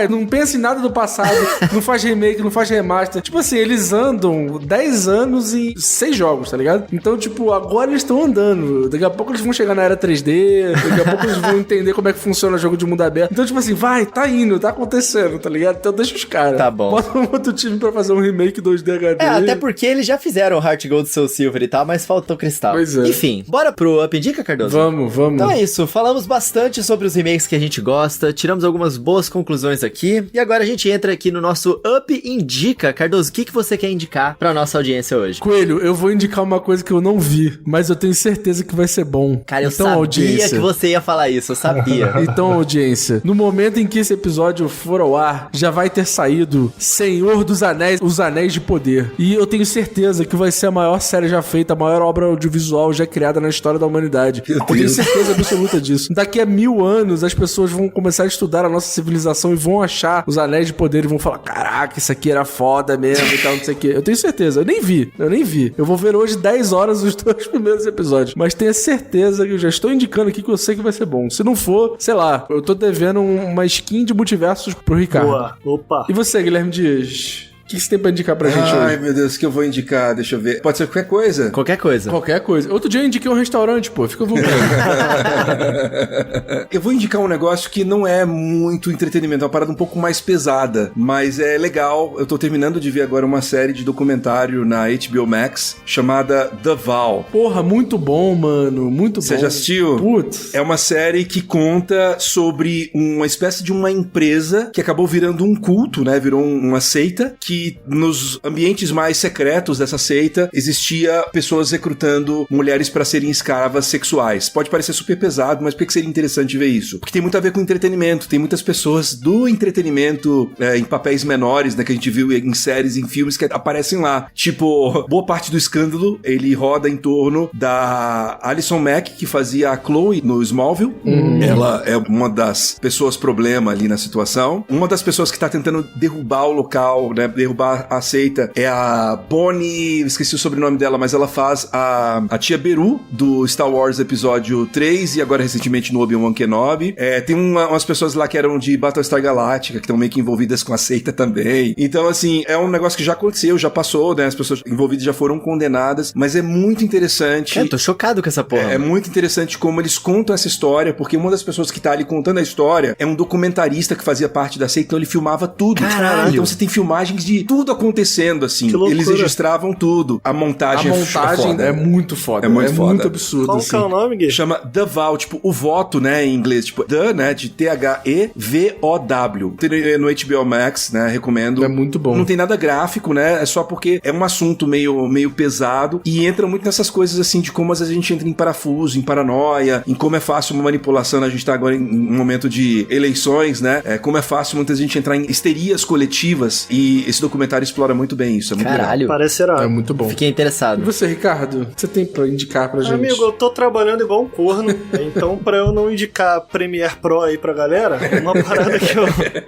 [SPEAKER 2] Não pensa em nada do passado, não faz remake, não faz remaster. Tipo assim, eles andam 10 anos em 6 jogos, tá ligado? Então, tipo, agora eles estão andando. Daqui a pouco eles vão chegar na era 3D, daqui a pouco eles vão entender como é que funciona o jogo de mundo aberto. Então, tipo assim, vai, tá indo, tá acontecendo, tá ligado? Então deixa os caras.
[SPEAKER 1] Tá bom.
[SPEAKER 2] Bota um outro time pra fazer um remake 2D HD.
[SPEAKER 1] É, até porque eles já fizeram Heart Gold, Soul Silver e tal, mas faltou Cristal.
[SPEAKER 2] Pois é.
[SPEAKER 1] Enfim, bora pro Up Indica, Cardoso?
[SPEAKER 2] Vamos.
[SPEAKER 1] Então é isso, falamos Falamos bastante sobre os remakes que a gente gosta, tiramos algumas boas conclusões aqui, e agora a gente entra aqui no nosso Up Indica. Cardoso, o que você quer indicar pra nossa audiência hoje?
[SPEAKER 2] Coelho, eu vou indicar uma coisa que eu não vi, mas eu tenho certeza que vai ser bom.
[SPEAKER 1] Cara, eu
[SPEAKER 2] então,
[SPEAKER 1] sabia
[SPEAKER 2] audiência,
[SPEAKER 1] que você ia falar isso, eu sabia.
[SPEAKER 2] Então, audiência, no momento em que esse episódio for ao ar, já vai ter saído Senhor dos Anéis, Os Anéis de Poder. E eu tenho certeza que vai ser a maior série já feita, a maior obra audiovisual já criada na história da humanidade. Eu tenho certeza absoluta disso. Daqui a 1000 anos, as pessoas vão começar a estudar a nossa civilização e vão achar Os Anéis de Poder e vão falar, caraca, isso aqui era foda mesmo e tal, não sei o quê. Eu tenho certeza. Eu nem vi. Eu vou ver hoje 10 horas os 2 primeiros episódios. Mas tenha certeza que eu já estou indicando aqui que eu sei que vai ser bom. Se não for, sei lá, eu tô devendo uma skin de multiversos pro Ricardo.
[SPEAKER 4] Boa. Opa.
[SPEAKER 2] E você, Guilherme Dias? O que você tem pra indicar pra gente hoje?
[SPEAKER 3] Ai, meu Deus, o que eu vou indicar? Deixa eu ver. Pode ser qualquer coisa?
[SPEAKER 1] Qualquer coisa.
[SPEAKER 2] Qualquer coisa. Outro dia eu indiquei um restaurante, pô. Fica à vontade.
[SPEAKER 3] Eu vou indicar um negócio que não é muito entretenimento, é uma parada um pouco mais pesada, mas é legal. Eu tô terminando de ver agora uma série de documentário na HBO Max chamada The Vow.
[SPEAKER 2] Porra, muito bom, mano. Muito bom.
[SPEAKER 3] Você já assistiu?
[SPEAKER 2] Putz.
[SPEAKER 3] É uma série que conta sobre uma espécie de uma empresa que acabou virando um culto, né? Virou uma seita, que nos ambientes mais secretos dessa seita existia pessoas recrutando mulheres para serem escravas sexuais. Pode parecer super pesado, mas por que seria interessante ver isso? Porque tem muito a ver com entretenimento. Tem muitas pessoas do entretenimento em papéis menores, né? Que a gente viu em séries, em filmes que aparecem lá. Tipo, boa parte do escândalo, ele roda em torno da Alison Mack, que fazia a Chloe no Smallville. Ela é uma das pessoas problema ali na situação. Uma das pessoas que tá tentando derrubar o local, né? Derrubar a seita é a Bonnie, esqueci o sobrenome dela, mas ela faz a tia Beru do Star Wars episódio 3 e agora recentemente no Obi-Wan Kenobi. Tem umas pessoas lá que eram de Battlestar Galactica, que estão meio que envolvidas com a seita também. Então, assim, é um negócio que já aconteceu, já passou, né? As pessoas envolvidas já foram condenadas, mas é muito interessante.
[SPEAKER 1] Eu tô chocado com essa porra.
[SPEAKER 3] É muito interessante como eles contam essa história, porque uma das pessoas que tá ali contando a história é um documentarista que fazia parte da seita, então ele filmava tudo.
[SPEAKER 1] Caralho.
[SPEAKER 3] Então você tem filmagens de tudo acontecendo, assim. Eles registravam tudo. A montagem
[SPEAKER 2] é muito foda.
[SPEAKER 3] É muito foda.
[SPEAKER 2] Muito absurdo.
[SPEAKER 4] Qual
[SPEAKER 2] assim.
[SPEAKER 4] que é o nome, Gui?
[SPEAKER 3] Chama The Vow, tipo, o voto, né, em inglês. Tipo, The, né, de T-H-E-V-O-W. Tem no HBO Max, né, recomendo.
[SPEAKER 2] É muito bom.
[SPEAKER 3] Não tem nada gráfico, né, é só porque é um assunto meio pesado e entra muito nessas coisas, assim, de como às vezes a gente entra em parafuso, em paranoia, em como é fácil uma manipulação, né? A gente tá agora em um momento de eleições, né, como é fácil muitas vezes a gente entrar em histerias coletivas e esse documentário explora muito bem isso, é muito
[SPEAKER 1] Caralho.
[SPEAKER 3] legal.
[SPEAKER 4] Parece irado.
[SPEAKER 2] É muito bom.
[SPEAKER 1] Fiquei interessado.
[SPEAKER 2] E você, Ricardo? O que você tem pra indicar pra gente?
[SPEAKER 4] Amigo, eu tô trabalhando igual um corno, então pra eu não indicar Premiere Pro aí pra galera, uma parada que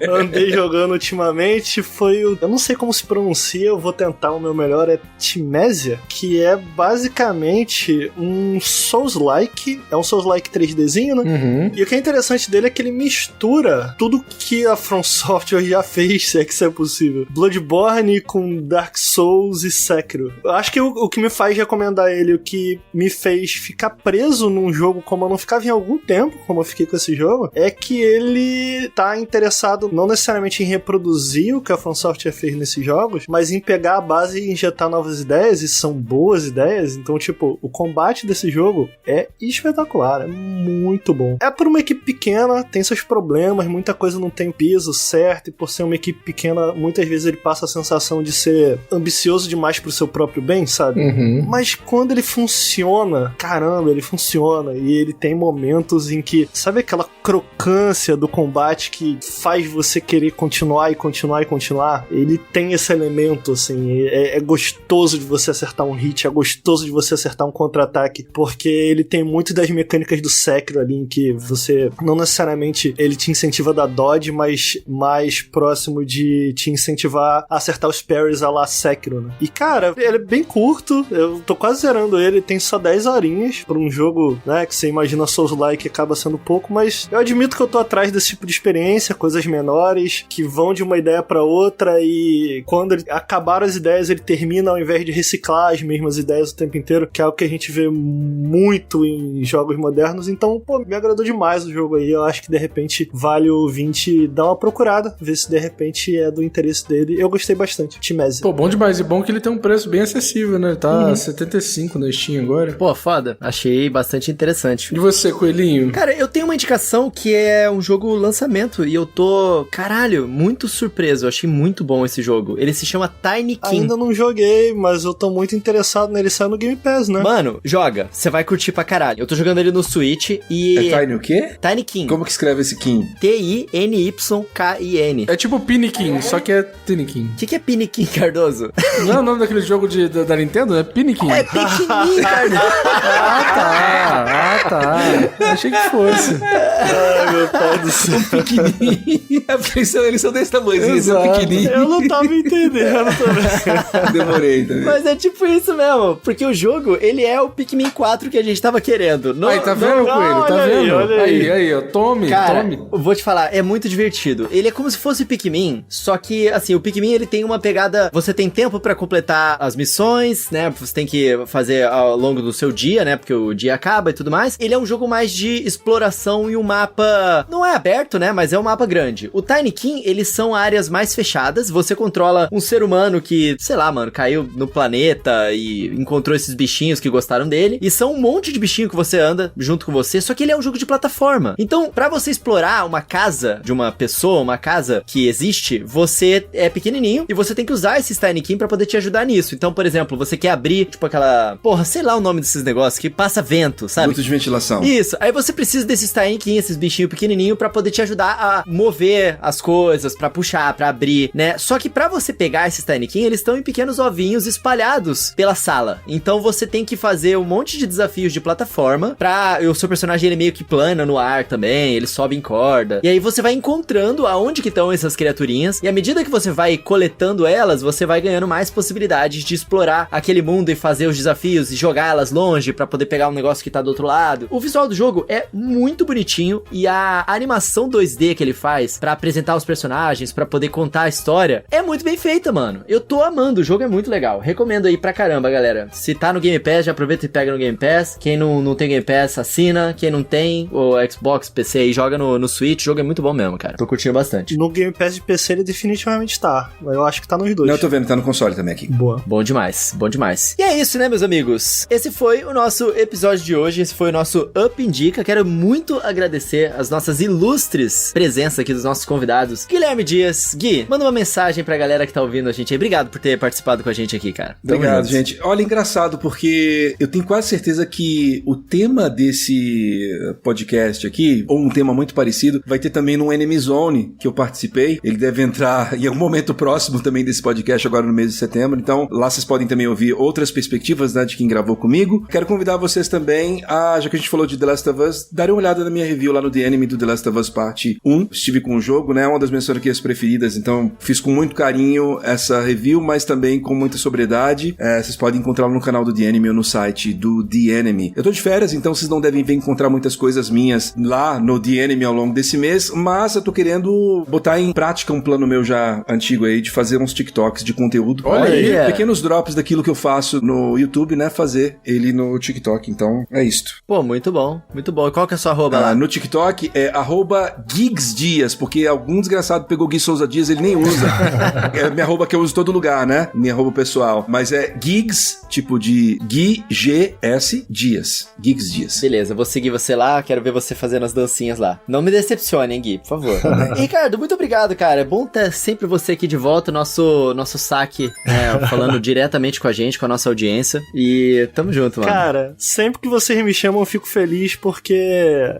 [SPEAKER 4] eu andei jogando ultimamente foi o... Eu não sei como se pronuncia, eu vou tentar o meu melhor, é Timésia, que é basicamente um Souls-like, é um Souls-like 3Dzinho, né?
[SPEAKER 2] Uhum.
[SPEAKER 4] E o que é interessante dele é que ele mistura tudo que a From Software já fez, se é que isso é possível. Bloodborne com Dark Souls e Sekiro. Eu acho que o que me faz recomendar ele, o que me fez ficar preso num jogo como eu não ficava em algum tempo, como eu fiquei com esse jogo, é que ele tá interessado não necessariamente em reproduzir o que a From Software fez nesses jogos, mas em pegar a base e injetar novas ideias, e são boas ideias. Então, tipo, o combate desse jogo é espetacular, é muito bom. É por uma equipe pequena, tem seus problemas, muita coisa não tem o piso certo, e por ser uma equipe pequena, muitas vezes ele passa a sensação de ser ambicioso demais pro seu próprio bem, sabe?
[SPEAKER 2] Uhum.
[SPEAKER 4] Mas quando ele funciona, caramba, ele funciona, e ele tem momentos em que, sabe aquela crocância do combate que faz você querer continuar e continuar e continuar? Ele tem esse elemento, assim, é gostoso de você acertar um hit, é gostoso de você acertar um contra-ataque, porque ele tem muito das mecânicas do Sekiro ali, em que você, não necessariamente ele te incentiva a dar dodge, mas mais próximo de te incentivar a acertar os parries a lá Sekiro, né? E cara, ele é bem curto, eu tô quase zerando ele, tem só 10 horinhas pra um jogo, né, que você imagina Souls-like acaba sendo pouco, mas eu Eu admito que eu tô atrás desse tipo de experiência, coisas menores, que vão de uma ideia pra outra e quando acabaram as ideias, ele termina ao invés de reciclar as mesmas ideias o tempo inteiro, que é algo que a gente vê muito em jogos modernos. Então, pô, me agradou demais o jogo aí. Eu acho que de repente vale o ouvinte dar uma procurada, ver se de repente é do interesse dele. Eu gostei bastante. Timese.
[SPEAKER 2] Pô, bom demais. E bom que ele tem um preço bem acessível, né? Tá 75 na Steam agora.
[SPEAKER 1] Pô, foda. Achei bastante interessante.
[SPEAKER 2] E você, Coelhinho?
[SPEAKER 1] Cara, eu tenho uma indicação que é um jogo lançamento e eu tô, caralho, muito surpreso. Eu achei muito bom esse jogo. Ele se chama Tiny King.
[SPEAKER 4] Ainda não joguei, mas eu tô muito interessado nele. Saiu no Game Pass, né?
[SPEAKER 1] Mano, joga. Você vai curtir pra caralho. Eu tô jogando ele no Switch e...
[SPEAKER 3] É Tiny o quê?
[SPEAKER 1] Tiny King.
[SPEAKER 3] Como que escreve esse King?
[SPEAKER 1] T-I-N-Y-K-I-N.
[SPEAKER 2] É tipo Piniquim, só que é Tiniquim.
[SPEAKER 1] O que é Piniquim, Cardoso?
[SPEAKER 2] Não é o nome daquele jogo da Nintendo? É Piniquim.
[SPEAKER 1] É pequenininho, Cardoso.
[SPEAKER 2] Ah, tá. Achei que fosse.
[SPEAKER 4] Ai, meu pai do céu.
[SPEAKER 3] Pequenininho. É porque eles são desse tamanhozinho, são
[SPEAKER 2] Exato.
[SPEAKER 3] pequenininhos.
[SPEAKER 4] Eu não tava entendendo também.
[SPEAKER 3] Demorei também.
[SPEAKER 1] Mas é tipo isso mesmo, porque o jogo, ele é o Pikmin 4 que a gente tava querendo. Não,
[SPEAKER 2] Aí, tá vendo,
[SPEAKER 4] não,
[SPEAKER 2] Coelho? Tá
[SPEAKER 4] olha aí,
[SPEAKER 2] vendo?
[SPEAKER 4] olha aí.
[SPEAKER 2] Aí, ó. Tome.
[SPEAKER 1] Cara, eu vou te falar, é muito divertido. Ele é como se fosse o Pikmin, só que, assim, o Pikmin, ele tem uma pegada... Você tem tempo pra completar as missões, né? Você tem que fazer ao longo do seu dia, né? Porque o dia acaba e tudo mais. Ele é um jogo mais de exploração e um mapa... Não é aberto, né? Mas é um mapa grande. O Tiny King, eles são áreas mais fechadas. Você controla um ser humano que, sei lá, mano, caiu no planeta e encontrou esses bichinhos que gostaram dele. E são um monte de bichinho que você anda junto com você, só que ele é um jogo de plataforma. Então, pra você explorar uma casa de uma pessoa, uma casa que existe, você é pequenininho e você tem que usar esses Tiny King pra poder te ajudar nisso. Então, por exemplo, você quer abrir, tipo aquela... Porra, sei lá o nome desses negócios, que passa vento, sabe?
[SPEAKER 3] Duto de ventilação.
[SPEAKER 1] Isso, aí você precisa desses Tiny King, esses bichinhos pequenininhos, pra poder te ajudar a mover as coisas, pra puxar, pra abrir, né? Só que pra você pegar esses Tiny King, eles estão em pequenos ovinhos espalhados pela sala. Então você tem que fazer um monte de desafios de plataforma pra... O seu personagem, ele meio que plana no ar também, ele sobe em corda. E aí você vai encontrando aonde que estão essas criaturinhas, e à medida que você vai coletando elas, você vai ganhando mais possibilidades de explorar aquele mundo e fazer os desafios e jogar elas longe pra poder pegar um negócio que tá do outro lado. O visual do jogo é muito bonitinho e a animação 2D que ele faz pra apresentar os personagens, pra poder contar a história, é muito bem feita, mano. Eu tô amando, o jogo é muito legal. Recomendo aí pra caramba, galera. Se tá no Game Pass, já aproveita e pega no Game Pass. Quem não tem Game Pass, assina. Quem não tem, o Xbox, PC aí, joga no Switch. O jogo é muito bom mesmo, cara. Tô curtindo bastante.
[SPEAKER 4] No Game Pass de PC ele definitivamente tá. Eu acho que tá nos dois.
[SPEAKER 3] Não, eu tô vendo, tá no console também aqui.
[SPEAKER 4] Boa.
[SPEAKER 1] Bom demais, bom demais. E é isso, né, meus amigos? Esse foi o nosso episódio de hoje, esse foi o nosso Up Indica. Quero muito agradecer as nossas ilustres presenças aqui dos nossos convidados. Guilherme Dias, Gui, manda uma mensagem pra galera que tá ouvindo a gente aí. Obrigado por ter participado com a gente aqui, cara. Tamo
[SPEAKER 3] Obrigado,
[SPEAKER 1] juntos.
[SPEAKER 3] gente. Olha, engraçado, porque eu tenho quase certeza que o tema desse podcast aqui, ou um tema muito parecido, vai ter também no Enemy Zone, que eu participei. Ele deve entrar em algum momento próximo também desse podcast, agora no mês de setembro. Então, lá vocês podem também ouvir outras perspectivas, né, de quem gravou comigo. Quero convidar vocês também a, já que a gente falou de The Last of Us, darem uma olhada na minha review lá no The Enemy do The Last of Us Parte 1. Estive com o jogo, né, uma das minhas franquias preferidas, então fiz com muito carinho essa review, mas também com muita sobriedade. Vocês podem encontrá-lo no canal do The Enemy ou no site do The Enemy. Eu tô de férias, então vocês não devem ver encontrar muitas coisas minhas lá no The Enemy ao longo desse mês, mas eu tô querendo botar em prática um plano meu já antigo aí de fazer uns TikToks de conteúdo.
[SPEAKER 2] Olha aí.
[SPEAKER 3] Pequenos drops daquilo que eu faço no YouTube, né, fazer ele no TikTok. Então, é isto.
[SPEAKER 1] Pô, muito bom, muito bom. Qual que é a sua arroba lá?
[SPEAKER 3] No TikTok é @GigsDias, porque algum desgraçado pegou Gui Souza Dias, ele nem usa. É minha arroba que eu uso em todo lugar, né? Minha arroba pessoal. Mas é Gigs, tipo de Gui, G-S, Dias. Gigs Dias.
[SPEAKER 1] Beleza, vou seguir você lá, quero ver você fazendo as dancinhas lá. Não me decepcione, hein, Gui, por favor. E, Ricardo, muito obrigado, cara. É bom ter sempre você aqui de volta, nosso saque, falando diretamente com a gente, com a nossa audiência. E tamo junto, mano.
[SPEAKER 4] Cara, sempre que vocês me chamam eu fico feliz porque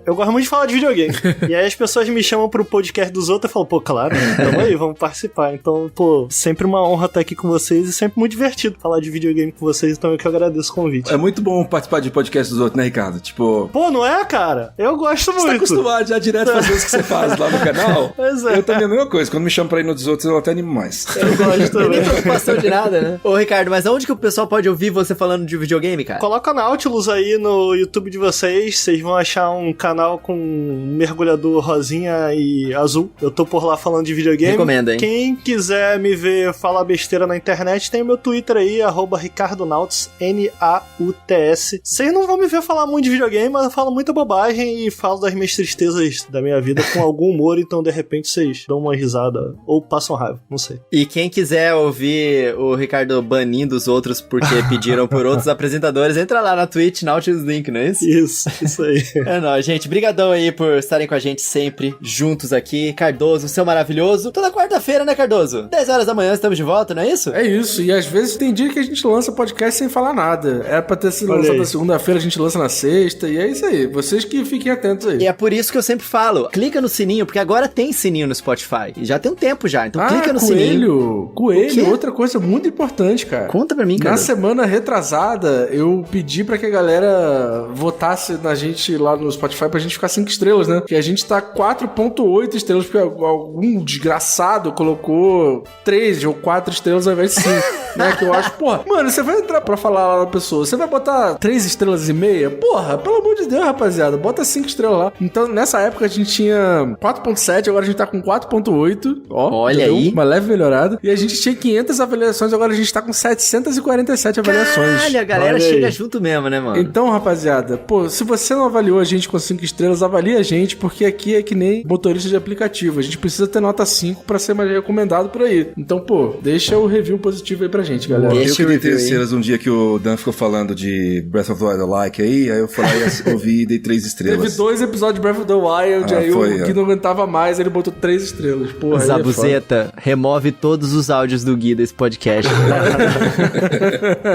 [SPEAKER 4] eu gosto muito de falar de videogame. E aí as pessoas me chamam pro podcast dos outros e falam, pô, claro, tamo aí, vamos participar. Então, pô, sempre uma honra estar aqui com vocês e sempre muito divertido falar de videogame com vocês, então eu que agradeço o convite.
[SPEAKER 3] É muito bom participar de podcast dos outros, né, Ricardo? Tipo...
[SPEAKER 4] Pô, não é, cara? Eu gosto muito.
[SPEAKER 3] Você tá acostumado já direto a fazer isso que você faz lá no canal?
[SPEAKER 4] Pois é.
[SPEAKER 3] Eu também a mesma coisa. Quando me chamam pra ir no dos outros, eu até animo mais.
[SPEAKER 4] Eu gosto
[SPEAKER 1] Não
[SPEAKER 4] também.
[SPEAKER 1] tem preocupação de nada, né? Ô, Ricardo, mas aonde que o pessoal pode ouvir você falando de videogame, cara?
[SPEAKER 4] Coloca Nautilus aí no YouTube de vocês vão achar um canal com mergulhador rosinha e azul. Eu tô por lá falando de videogame.
[SPEAKER 1] Recomendo, hein?
[SPEAKER 4] Quem quiser me ver falar besteira na internet, tem o meu Twitter aí, @RicardoNauts, Nauts. Vocês não vão me ver falar muito de videogame, mas eu falo muita bobagem e falo das minhas tristezas da minha vida com algum humor, então de repente vocês dão uma risada ou passam raiva, não sei.
[SPEAKER 1] E quem quiser ouvir o Ricardo banindo os outros porque pediram por outros apresentadores, entra lá na Twitch, Nautilus Link, não é isso?
[SPEAKER 4] Isso aí.
[SPEAKER 1] É nóis, gente. Brigadão aí por estarem com a gente sempre juntos aqui. Cardoso, seu maravilhoso. Toda quarta-feira, né, Cardoso? 10 horas da manhã estamos de volta, não é isso?
[SPEAKER 2] É isso, e às vezes tem dia que a gente lança podcast sem falar nada. Era pra ter sido lançado na segunda-feira, a gente lança na sexta, e é isso aí. Vocês que fiquem atentos aí.
[SPEAKER 1] E é por isso que eu sempre falo, clica no sininho, porque agora tem sininho no Spotify. E já tem um tempo já, então clica no sininho.
[SPEAKER 2] Coelho, outra coisa muito importante, cara.
[SPEAKER 1] Conta pra mim, cara.
[SPEAKER 2] Na semana retrasada, eu pedi pra que a galera votasse na gente lá no Spotify pra gente ficar 5 estrelas, né? Que a gente tá 4.8 estrelas, porque algum desgraçado colocou 3 ou 4 estrelas ao invés de 5, né? Que eu acho, porra, mano, você vai entrar pra falar lá na pessoa, você vai botar 3 estrelas e meia? Porra, pelo amor de Deus, rapaziada, bota 5 estrelas lá. Então, nessa época a gente tinha 4.7, agora a gente tá com 4.8, ó.
[SPEAKER 1] Olha aí.
[SPEAKER 2] Uma leve melhorada. E a gente tinha 500 avaliações, agora a gente tá com 747 avaliações.
[SPEAKER 1] Caralho, a galera
[SPEAKER 2] Olha
[SPEAKER 1] chega
[SPEAKER 2] aí.
[SPEAKER 1] junto mesmo, né, mano?
[SPEAKER 2] Então, rapaziada, pô, se você não avaliou a gente com 5 estrelas, avalie a gente, porque aqui é que nem motorista de aplicativo. A gente precisa ter nota 5 pra ser mais recomendado por aí. Então, pô, deixa o review positivo aí pra gente, galera.
[SPEAKER 1] Deixa
[SPEAKER 3] Eu que
[SPEAKER 1] eu
[SPEAKER 3] dei
[SPEAKER 1] ver
[SPEAKER 3] 3
[SPEAKER 1] aí.
[SPEAKER 3] estrelas um dia que o Dan ficou falando de Breath of the Wild like aí eu falei, ouvi e dei 3 estrelas.
[SPEAKER 2] Teve 2 episódios de Breath of the Wild, aí
[SPEAKER 3] foi,
[SPEAKER 2] o Gui não aguentava mais, ele botou 3 estrelas. Porra, aí é foda.
[SPEAKER 1] Zabuzeta, remove todos os áudios do Gui desse podcast.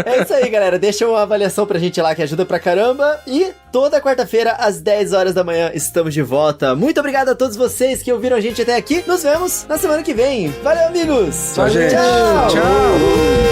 [SPEAKER 1] É isso aí, galera. Deixa uma avaliação pra gente lá que ajuda pra caramba. E toda quarta-feira, às 10 horas da manhã, estamos de volta. Muito obrigado a todos vocês que ouviram a gente até aqui. Nos vemos na semana que vem. Valeu, amigos!
[SPEAKER 3] Tchau, gente.
[SPEAKER 1] Tchau!
[SPEAKER 2] Tchau!